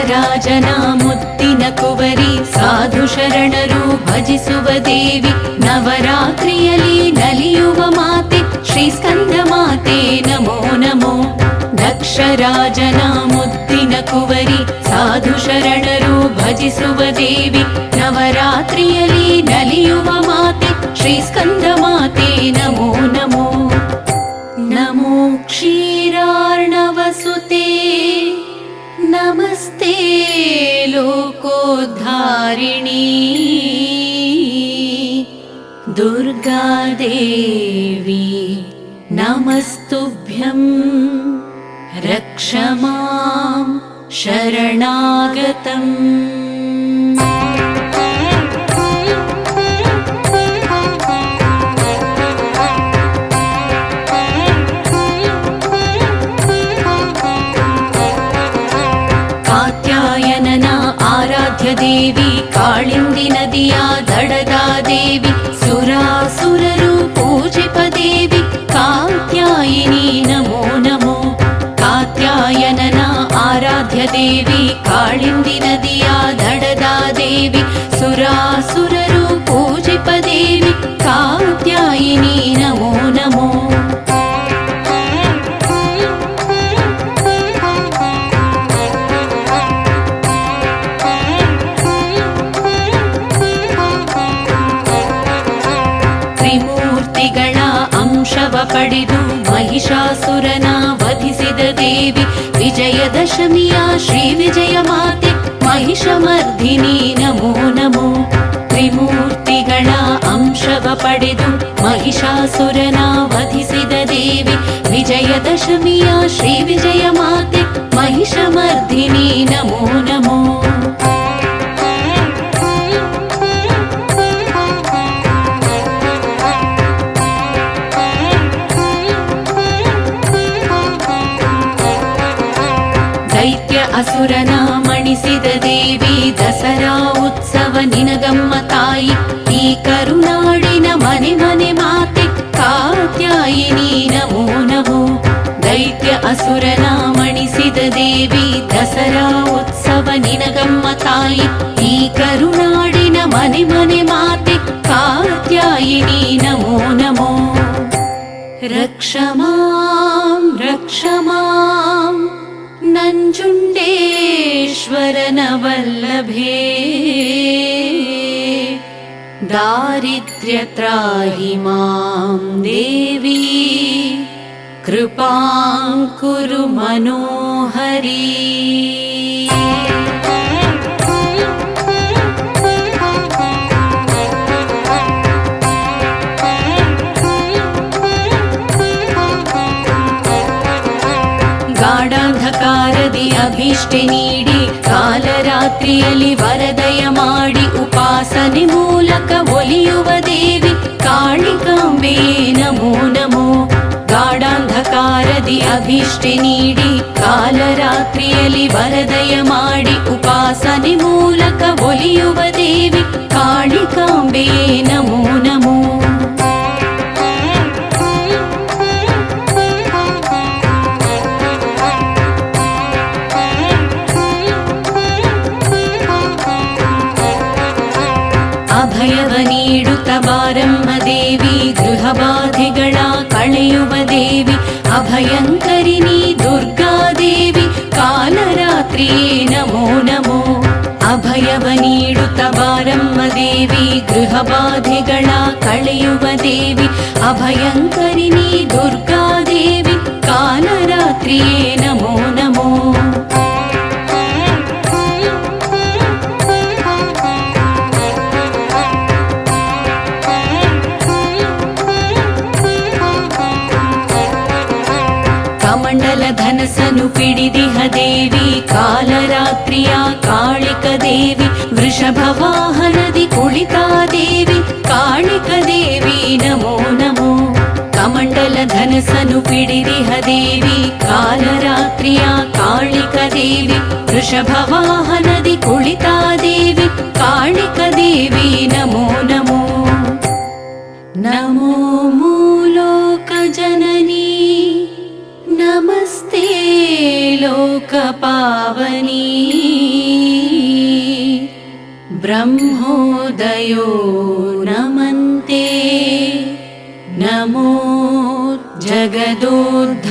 ರಾಜನ ಮುತ್ತಿನ ಕುವರಿ ಸಾಧು ಶರಣರು ಭಜಿಸುವ ದೇವಿ ನವರಾತ್ರಿಯಲ್ಲಿ ನಲಿಯುವ ಮಾತೆ ಶ್ರೀ ಸ್ಕಂದ ಮಾತೆ ನಮೋ ನಮೋ। ದಕ್ಷ ರಾಜನ ಮುತ್ತಿನ ಕುವರಿ ಸಾಧು ಶರಣರು ಭಜಿಸುವ ದೇವಿ ನವರಾತ್ರಿಯಲ್ಲಿ ನಲಿಯುವ ಮಾತೆ ಶ್ರೀ ಸ್ಕಂದ ಮಾತೆ ನಮೋ ನಮೋ। ನಮೋ ಕ್ಷೀರಾರ್ಣವಸುತೆ नमस्ते लोकोद्धारिणी दुर्गा देवी नमस्तुभ्यं रक्ष मां शरणागतम्। ದೇವಿ ಕಾಳಿಂದಿ ನದಿಯ ದಡದ ದೇವಿ ಸುರಾಸುರರು ಪೂಜಿಪ ದೇವಿ ಕಾತ್ಯಾಯಿನಿ ನಮೋ ನಮೋ। ಕಾತ್ಯಾಯನನ ಆರಾಧ್ಯ ದೇವಿ ಕಾಳಿಂದಿ ನದಿಯ ದಡದ ದೇವಿ ಸುರಾಸುರರು ಪೂಜಿಪ ದೇವಿ ಕಾತ್ಯಾಯಿನಿ ನಮೋ ನಮೋ। ತ್ರಿಮೂರ್ತಿಗಳ ಅಂಶವ ಪಡೆದು ಮಹಿಷಾಸುರನ ವಧಿಸಿದ ದೇವಿ ವಿಜಯದಶಮಿಯ ಶ್ರೀ ವಿಜಯ ಮಾತೆ ಮಹಿಷಮರ್ಧಿನಿ ನಮೋ ನಮೋ। ತ್ರಿಮೂರ್ತಿಗಳ ಅಂಶವ ಪಡೆದು ಮಹಿಷಾಸುರನ ವಧಿಸಿದ ದೇವಿ ವಿಜಯದಶಮಿಯ ಶ್ರೀ ವಿಜಯ ಮಾತೆ ಮಹಿಷಮರ್ಧಿನಿ ನಮೋ ನಮೋ। ದೈತ್ಯ ಅಸುರನ ಮಣಿಸಿದ ದೇವಿ ದಸರಾ ಉತ್ಸವ ನಿನಗಮ್ಮ ತಾಯಿ ಈ ಕರುನಾಡಿನ ಮನೆ ಮನೆ ಮಾತೆ ಕಾತ್ಯಾಯಿನಿ ನಮೋ ನಮೋ। ದೈತ್ಯ ಅಸುರನ ಮಣಿಸಿದ ದೇವಿ ದಸರಾ ಉತ್ಸವ ನಿನಗಮ್ಮ ತಾಯಿ ಈ ಕರುನಾಡಿನ ಮನೆ ಮನೆ ಮಾತೆ ಕಾತ್ಯಾಯಿನಿ ನಮೋ ನಮೋ। ರಕ್ಷ ಮಾಂ ನಂಜುಂಡೇಶ್ವರನ ವಲ್ಲಭೆ ದಾರಿದ್ರ್ಯ ತ್ರಾಹಿ ಮಾಂ ದೇವಿ ಕೃಪಾಂ ಕುರು ಮನೋಹರಿ। ಗಾಢಾಂಧಕಾರದಿ ಅಭಿಷ್ಟೆ ನೀಡಿ ನೀಡಿ ಕಾಲರಾತ್ರಿಯಲ್ಲಿ ವರದಯ ಮಾಡಿ ಉಪಾಸನೆ ಮೂಲಕ ಒಲಿಯುವ ದೇವಿ ಕಾಳಿಕಾಂಬೆ ನಮೋ ನಮೋ. ಗಾಢಾಂಧಕಾರದಿ ಅಭಿಷ್ಟೆ ನೀಡಿ ಕಾಲರಾತ್ರಿಯಲ್ಲಿ ವರದಯ ಮಾಡಿ ಉಪಾಸನೆ ಮೂಲಕ ಒಲಿಯುವ ದೇವಿ ಕಾಳಿಕಾಂಬೆ ನಮೋ ನಮೋ. ಅಭಯವ ನೀಡುತ್ತ ಬಾರಮ್ಮ ದೇವಿ ಗೃಹಬಾಧೆಗಳ ಕಳೆಯುವ ದೇವಿ ಅಭಯಂಕರಿಣಿ ದುರ್ಗಾದೇವಿ ಕಾಲರಾತ್ರಿಯೇ ನಮೋ ನಮೋ. ಅಭಯವ ನೀಡುತ್ತ ಬಾರಮ್ಮ ದೇವಿ ಗೃಹಬಾಧೆಗಳ ಕಳೆಯುವ ದೇವಿ ಅಭಯಂಕರಿಣಿ ದುರ್ಗಾದೇವಿ ಕಾಲರಾತ್ರಿಯೇ ನಮೋ ನಮೋ. ಕಮಂಡಲ ಧನಸನು ಪಿಡಿದಿಹ ದೇವಿ ಕಾಲರಾತ್ರಿಯ ಕಾಳಿಕ ದೇವಿ ವೃಷಭ ವಾಹನದಿ ಕುಳಿತಾ ದೇವಿ ಕಾಳಿಕ ದೇವಿ ನಮೋ ನಮೋ. ಕಮಂಡಲ ಧನಸನು ಪಿಡಿದಿಹ ದೇವಿ ಕಾಲರಾತ್ರಿಯ ಕಾಳಿಕ ದೇವಿ ವೃಷಭ ವಾಹನದಿ ಕುಳಿತಾ ದೇವಿ ಕಾಳಿಕ ದೇವಿ ನಮೋ ನಮೋ. ನಮೋ ಮೂಲೋಕ ಜನನಿ ನಮಸ್ತೆ ಲೋಕಪಾವನಿ. ಬ್ರಹ್ಮೋದಯೋ ನಮಂತೆ ನಮೋ ಜಗದೋದ್ಧಾರಿಣಿ.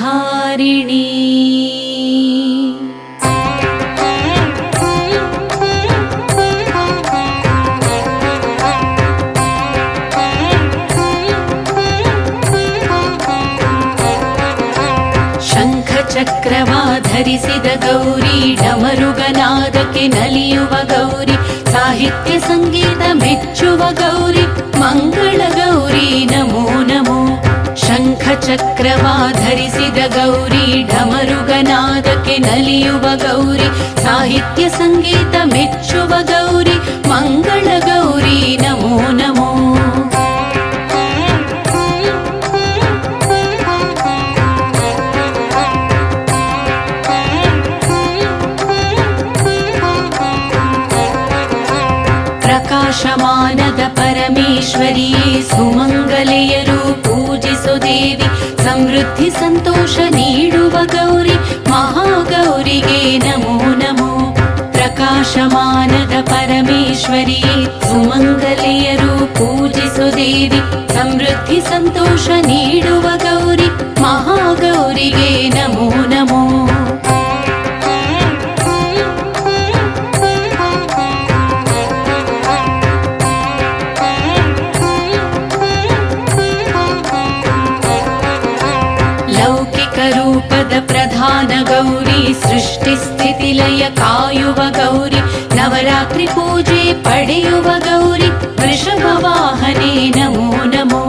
ಚಕ್ರವಾ ಧರಿಸಿದ ಗೌರಿ ಡಮರುಗನಾದಕ್ಕೆ ನಲಿಯುವ ಗೌರಿ ಸಾಹಿತ್ಯ ಸಂಗೀತ ಮೆಚ್ಚುವ ಗೌರಿ ಮಂಗಳ ಗೌರಿ ನಮೋ ನಮೋ. ಶಂಖ ಚಕ್ರವಾ ಧರಿಸಿದ ಗೌರಿ ಡಮರುಗನಾದಕ್ಕೆ ನಲಿಯುವ ಗೌರಿ ಸಾಹಿತ್ಯ ಸಂಗೀತ ಮೆಚ್ಚುವ ಗೌರಿ ಮಂಗಳ ಗೌರಿ ನಮೋ ನಮೋ. ಪ್ರಕಾಶಮಾನದ ಪರಮೇಶ್ವರಿಯೇ ಸುಮಂಗಲೆಯರು ಪೂಜಿಸು ದೇವಿ ಸಮೃದ್ಧಿ ಸಂತೋಷ ನೀಡುವ ಗೌರಿ ಮಹಾಗೌರಿಗೆ ನಮೋ ನಮೋ. ಪ್ರಕಾಶಮಾನದ ಪರಮೇಶ್ವರಿಯೇ ಸುಮಂಗಲೆಯರು ಪೂಜಿಸು ದೇವಿ ಸಮೃದ್ಧಿ ಸಂತೋಷ ನೀಡುವ ಗೌರಿ ಮಹಾಗೌರಿಗೆ ನಮೋ ನಮೋ. ರೂಪದ ಪ್ರಧಾನ ಗೌರಿ ಸೃಷ್ಟಿ ಸ್ಥಿತಿ ಲಯ ಕಾಯುವ ಗೌರಿ ನವರಾತ್ರಿ ಪೂಜೆ ಪಡೆಯುವ ಗೌರಿ ವೃಷಭ ವಾಹನೆ ನಮೋ ನಮೋ.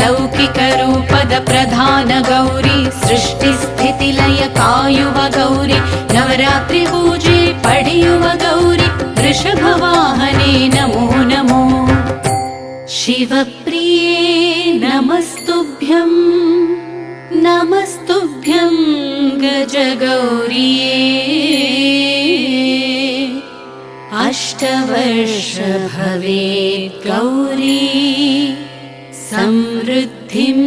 ಲೌಕಿಕ ರೂಪದ ಪ್ರಧಾನ ಗೌರಿ ಸೃಷ್ಟಿ ಸ್ಥಿತಿ ಲಯ ಕಾಯುವ ಗೌರಿ ನವರಾತ್ರಿ ಪೂಜೆ ಪಡೆಯುವ ಗೌರಿ ವೃಷಭ ವಾಹನೆ ನಮೋ ನಮೋ. ಶಿವಪ್ರಿಯೇ ನಮಸ್ತುಭ್ಯಂ ನಮಸ್ತುಭ್ಯಂ ಗಜಗೌರಿಯೇ. ಅಷ್ಟವರ್ಷ ಭವೇತ್ ಗೌರಿ ಸಮೃದ್ಧಿಂ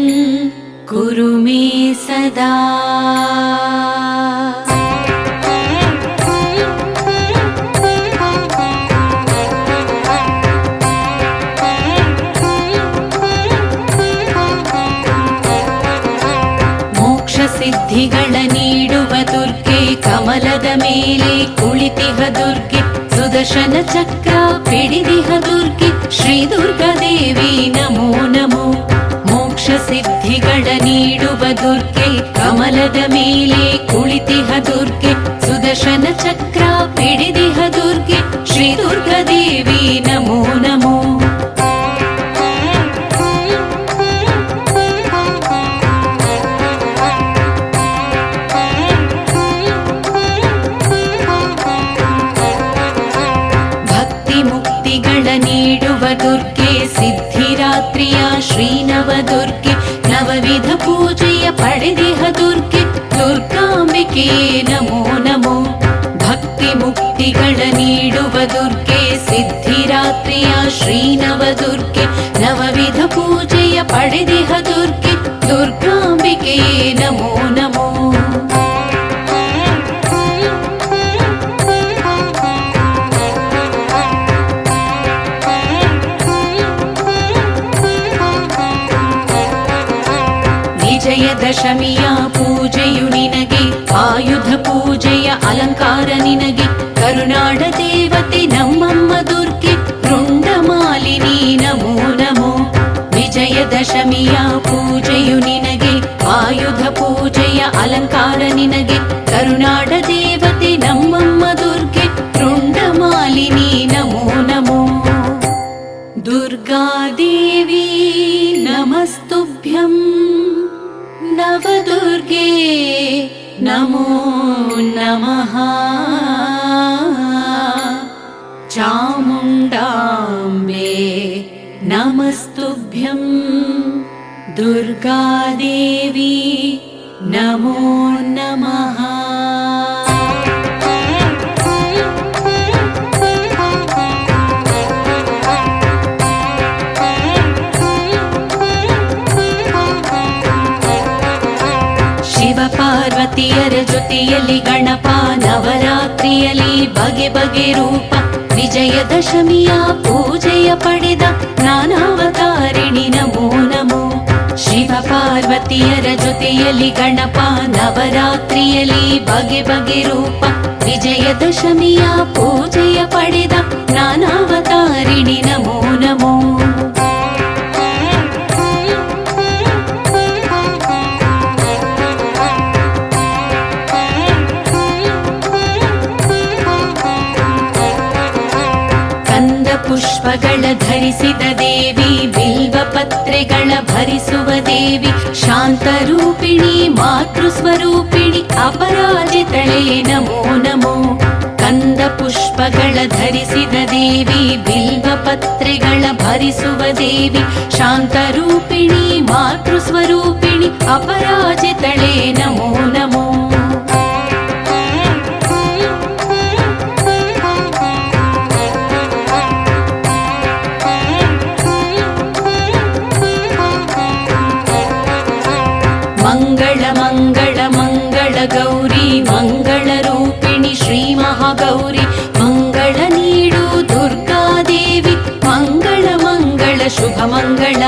ಕುರು ಮೇ ಸದಾ. ಸಿದ್ಧಿಗಳ ನೀಡುವ ದುರ್ಗೆ ಕಮಲದ ಮೇಲೆ ಕುಳಿತಿಹ ದುರ್ಗೆ ಸುದರ್ಶನ ಚಕ್ರ ಪಿಡಿದಿಹ ದುರ್ಗೆ ಶ್ರೀ ದುರ್ಗಾದೇವಿ ನಮೋ ನಮೋ. ಮೋಕ್ಷ ಸಿದ್ಧಿಗಳ ನೀಡುವ ದುರ್ಗೆ ಕಮಲದ ಮೇಲೆ ಕುಳಿತಿಹ ದುರ್ಗೆ ಸುದರ್ಶನ ಚಕ್ರ ಪಿಡಿದಿಹ ದುರ್ಗೆ ಶ್ರೀ ದುರ್ಗಾದೇವಿ ನಮೋ ನಮೋ. ದುರ್ಗಾಂಬಿಕೆ ಸಿದ್ಧಿರಾತ್ರಿಯ ಶ್ರೀ ನವದುರ್ಗೆ ನವವಿಧ ಪೂಜೆಯ ಪಡೆದಿಹ ದುರ್ಗೆ ದುರ್ಗಾಂಬಿಕೆ ನಮೋ ನಮೋ ಭಕ್ತಿ ಮುಕ್ತಿಗಳ ನೀಡುವ ದುರ್ಗೆ ಸಿದ್ಧಿರಾತ್ರಿಯ ಶ್ರೀ ನವದುರ್ಗೆ ನವವಿಧ ಪೂಜೆಯ ಪಡೆದಿಹ ದುರ್ಗೆ ದುರ್ಗಾಂಬಿಕೆ ನಮೋ ನಮೋ ವಿಜಯದಶಮಿಯ ಪೂಜೆಯು ನಿನಗೆ ಆಯುಧ ಪೂಜೆಯ ಅಲಂಕಾರ ನಿನಗೆ ಕರುನಾಡ ದೇವತೆ ನಮ್ಮಮ್ಮ ದುರ್ಗೆ ರುಂಡಮಾಲಿನಿ ನಮೋ ನಮೋ ವಿಜಯದಶಮಿಯ ಪೂಜೆಯು ನಿನಗೆ ಆಯುಧ ಪೂಜೆಯ ಅಲಂಕಾರ ನಿನಗೆ ಕರುನಾಡ ದೇವತೆ ನಮ್ಮಮ್ಮ ದುರ್ಗೆ ರುಂಡಮಾಲಿನಿ ನಮೋ ನಮೋ ದುರ್ಗಾದೇವಿ ನಮಸ್ತುಭ್ಯಂ ನವದುರ್ಗೆ ನಮೋ ನಮಃ ಚಾಮುಂಡಾಂಬೆ ನಮಸ್ತುಭ್ಯಂ ದುರ್ಗಾದೇವಿ ನಮೋ ನಮಃ ಪಾರ್ವತಿಯರ ಜೊತೆಯಲ್ಲಿ ಗಣಪ ನವರಾತ್ರಿಯಲ್ಲಿ ಬಗೆ ಬಗೆ ರೂಪ ವಿಜಯದಶಮಿಯ ಪೂಜೆಯ ಪಡೆದ ನಾನಾವತಾರಿಣಿ ನಮೋ ನಮೋ ಶಿವ ಪಾರ್ವತಿಯರ ಜೊತೆಯಲ್ಲಿ ಗಣಪ ನವರಾತ್ರಿಯಲ್ಲಿ ಬಗೆ ಬಗೆ ರೂಪ ವಿಜಯದಶಮಿಯ ಪೂಜೆಯ ಪಡೆದ ನಾನಾವತಾರಿಣಿ ನಮೋ ನಮೋ ಪುಷ್ಪಗಳ ಧರಿಸಿದ ದೇವಿ ಬಿಲ್ವ ಪತ್ರೆಗಳ ಭರಿಸುವ ದೇವಿ ಶಾಂತರೂಪಿಣಿ ಮಾತೃ ಸ್ವರೂಪಿಣಿ ಅಪರಾಜಿತಳೆ ನಮೋ ನಮೋ ಕಂದ ಪುಷ್ಪಗಳ ಧರಿಸಿದ ದೇವಿ ಬಿಲ್ವ ಪತ್ರೆಗಳ ಭರಿಸುವ ದೇವಿ ಶಾಂತರೂಪಿಣಿ ಮಾತೃ ಸ್ವರೂಪಿಣಿ ಅಪರಾಜಿತಳೆ ನಮೋ ನಮೋ ಮಂಗಳ ಮಂಗಳ ಮಂಗಳ ಗೌರಿ ಮಂಗಳ ರೂಪಿಣಿ ಶ್ರೀ ಮಹಾಗೌರಿ ಮಂಗಳ ನೀಡು ದುರ್ಗಾದೇವಿ ಮಂಗಳ ಮಂಗಳ ಶುಭ ಮಂಗಳ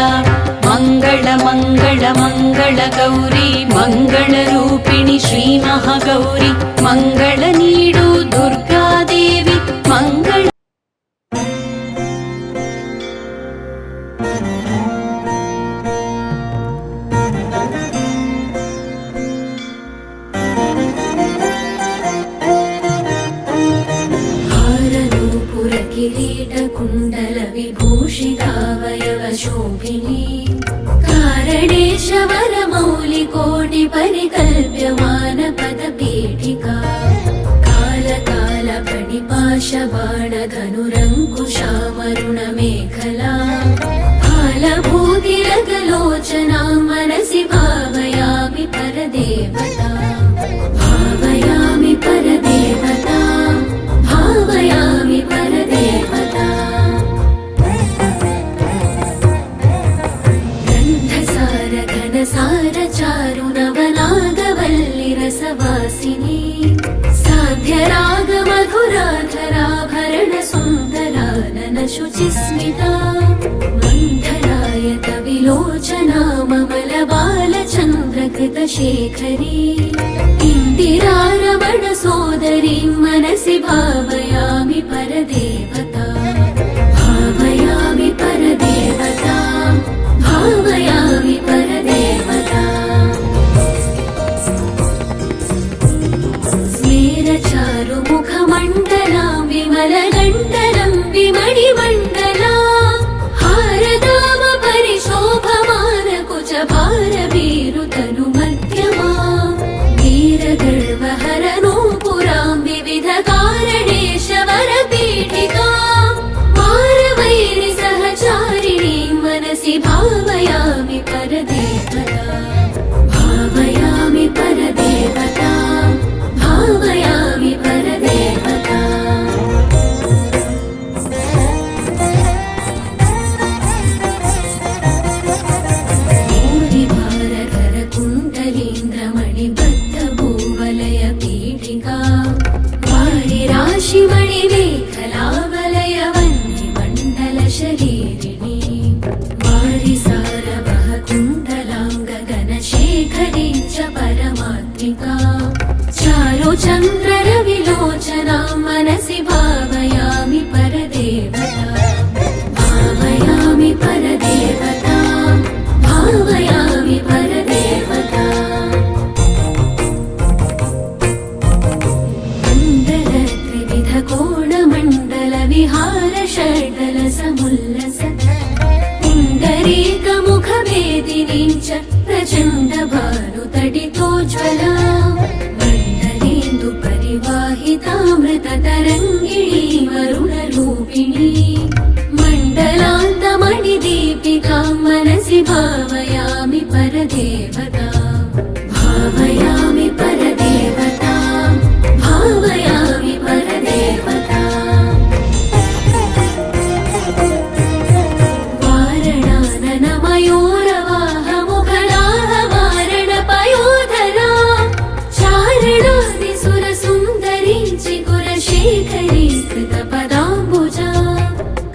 ಮಂಗಳ ಮಂಗಳ ಮಂಗಳ ಗೌರಿ ಮಂಗಳ ರೂಪಿಣಿ ಶ್ರೀ ಮಹಾಗೌರಿ ಮಂಗಳ ನೀಡು ದುರ್ಗಾದೇವಿ ಮಂಗಳ ಕಿರೀಟ ಕುಂಡಲ ವಿಭೂಷಿತಾವಯವ ಶೋಭಿನಿ ಕಾರಣೇಶವರ ಮೌಲಿ ಕೋಟಿ ಪರಿಕಲ್ಪ್ಯಮಾನ ಪದ ಪೀಠಿಕಾ ಕಾಲ ಕಾಲ ಫಣಿಪಾಶ ಬಾಣ ಧನುರಂಕುಶಾಮರುಣ ಮೇಖಲಾ ಫಾಲಭೂತಿರಗಲೋಚನಾ ಮನಸಿ ಭಾವಯಾಮಿ ಪರದೇವತಾ ಭಾವಯಾಮಿ ಪರದೇವತಾ ಭಾವಯಾಮಿ ಪರದೇವತಾ ಗಂಧಸಾರ ಘನಸಾರ ಚಾರು ನವನಾಗವಲ್ಲಿ ರಸವಾಸಿನಿ ಸಾಧ್ಯ ರಾಗ ಮಧುರಾಧರಾಭರಣ ಸುಂದರಾನನ ಶುಚಿಸ್ಮಿತಾ ಮಂಥರಾಯತ ವಿಲೋಚನಾ ಮಮಲ ಬಾಲಚಂದ್ರ ಕೃತ ಶೇಖರಿ ಇಂದಿರಾ ರಮಣ ಸೋದರಿ ಮನಸಿ ಭಾವಯಾಮಿ ಪರದೇವತಾ ಭಾವಯಾಮಿ ಪರದೇವತಾ ಭಾವಯಾಮಿ ಪರದೇವತಾ ಸ್ಮೇರ ಚಾರು ಮುಖ ಮಂಡಲ ವಿಮಲ ಗಂಡಲಂ ವಿಮಣಿ ಮಂಡಲ ಹಾರದಾಮ ಪರಿಶೋಭಮಾನ ಕುಚ ಭಾರ ಬೀರು ತನು ಮಧ್ಯಮಾ ವೀರ ಗರ್ವ ಹರನೋ ಪುರಾಂ ವಿವಿಧ ಕಾರಣೇಶ काशीमणि मेखलावलय वह्निमण्डल शरीरिणी वारिसारवः कुण्डलाङ्ग गगनशेखरी च परमात्मिका चारु चन्द्ररविलोचना मनसि भावयामि परदेवता भावयामि परदेवता भावयामि परदेवता मण्डल त्रिविध कोणमण्डल विहार षड्दल समुल्लस पुण्डरीकमुखभेदिनी च प्रचण्ड भानुतडितोज्ज्वला मण्डलेन्दु परिवाहितामृततरङ्गिणी वरुणरूपिणी मण्डलान्तमणिदीपिका मनसि भावयामि परदेवता भावयामि परदेवता भावयामि परदेवता वारणाननमयूरवाहमुखराः वारणपयोधरा चारणादिसुरसुन्दरी चिकुरशेखरी कृतपदाम्बुजा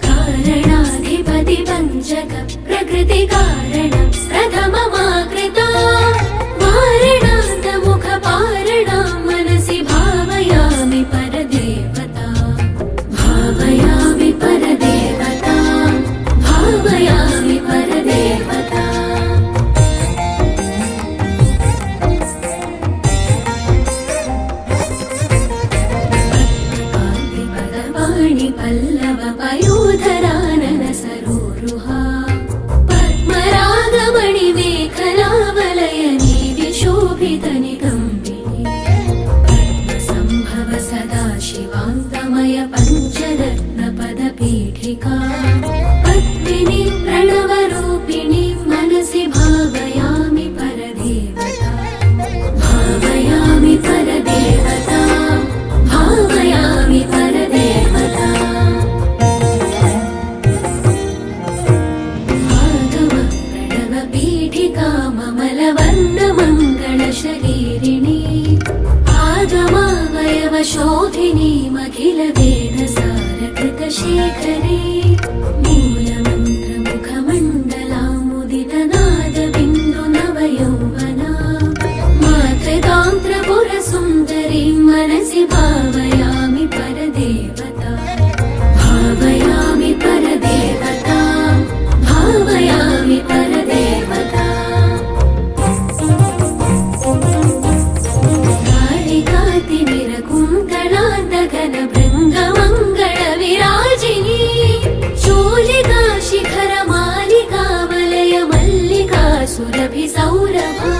कारणाधिपति पञ्चक प्रकृतिकारण प्रथममाकृता वारणान्तमुखपारणा मनसि भावयामि परदेवता भावयामि परदेवता भावयामि परदेवता पद्मपाणि पल्लव पयोधरानन सरोरुहा पद्मरागमणि मेखलावलयनी विशोभित निगम्बिनी पद्मसम्भव सदा शिवान्तमय पञ्चरत्न पदपीठिका पद्मिनी प्रणवरूपिणी मनसि भावयामि परदेवता भावयामि परदेवता भावयामि परदेवता माधव प्रणवपीठिका ममलवर्णमङ्गलशरीरिणी आगमावयवशोधिनी मखिल वेदसारकृतशेखरी मूलमन्त्रमुखमण्डलामुदितनादबिन्दुनवयौवना मातृतान्त्रपुरसुन्दरी मनसि भावयामि परदेवता भावयामि परदेवता भावयामि परदेवता कालिकातिमिरकुन्तलान्तघन भृङ्गमङ्गलविराजिनी चूलिका शिखरमालिका वलय मल्लिका सुरभि सौरभा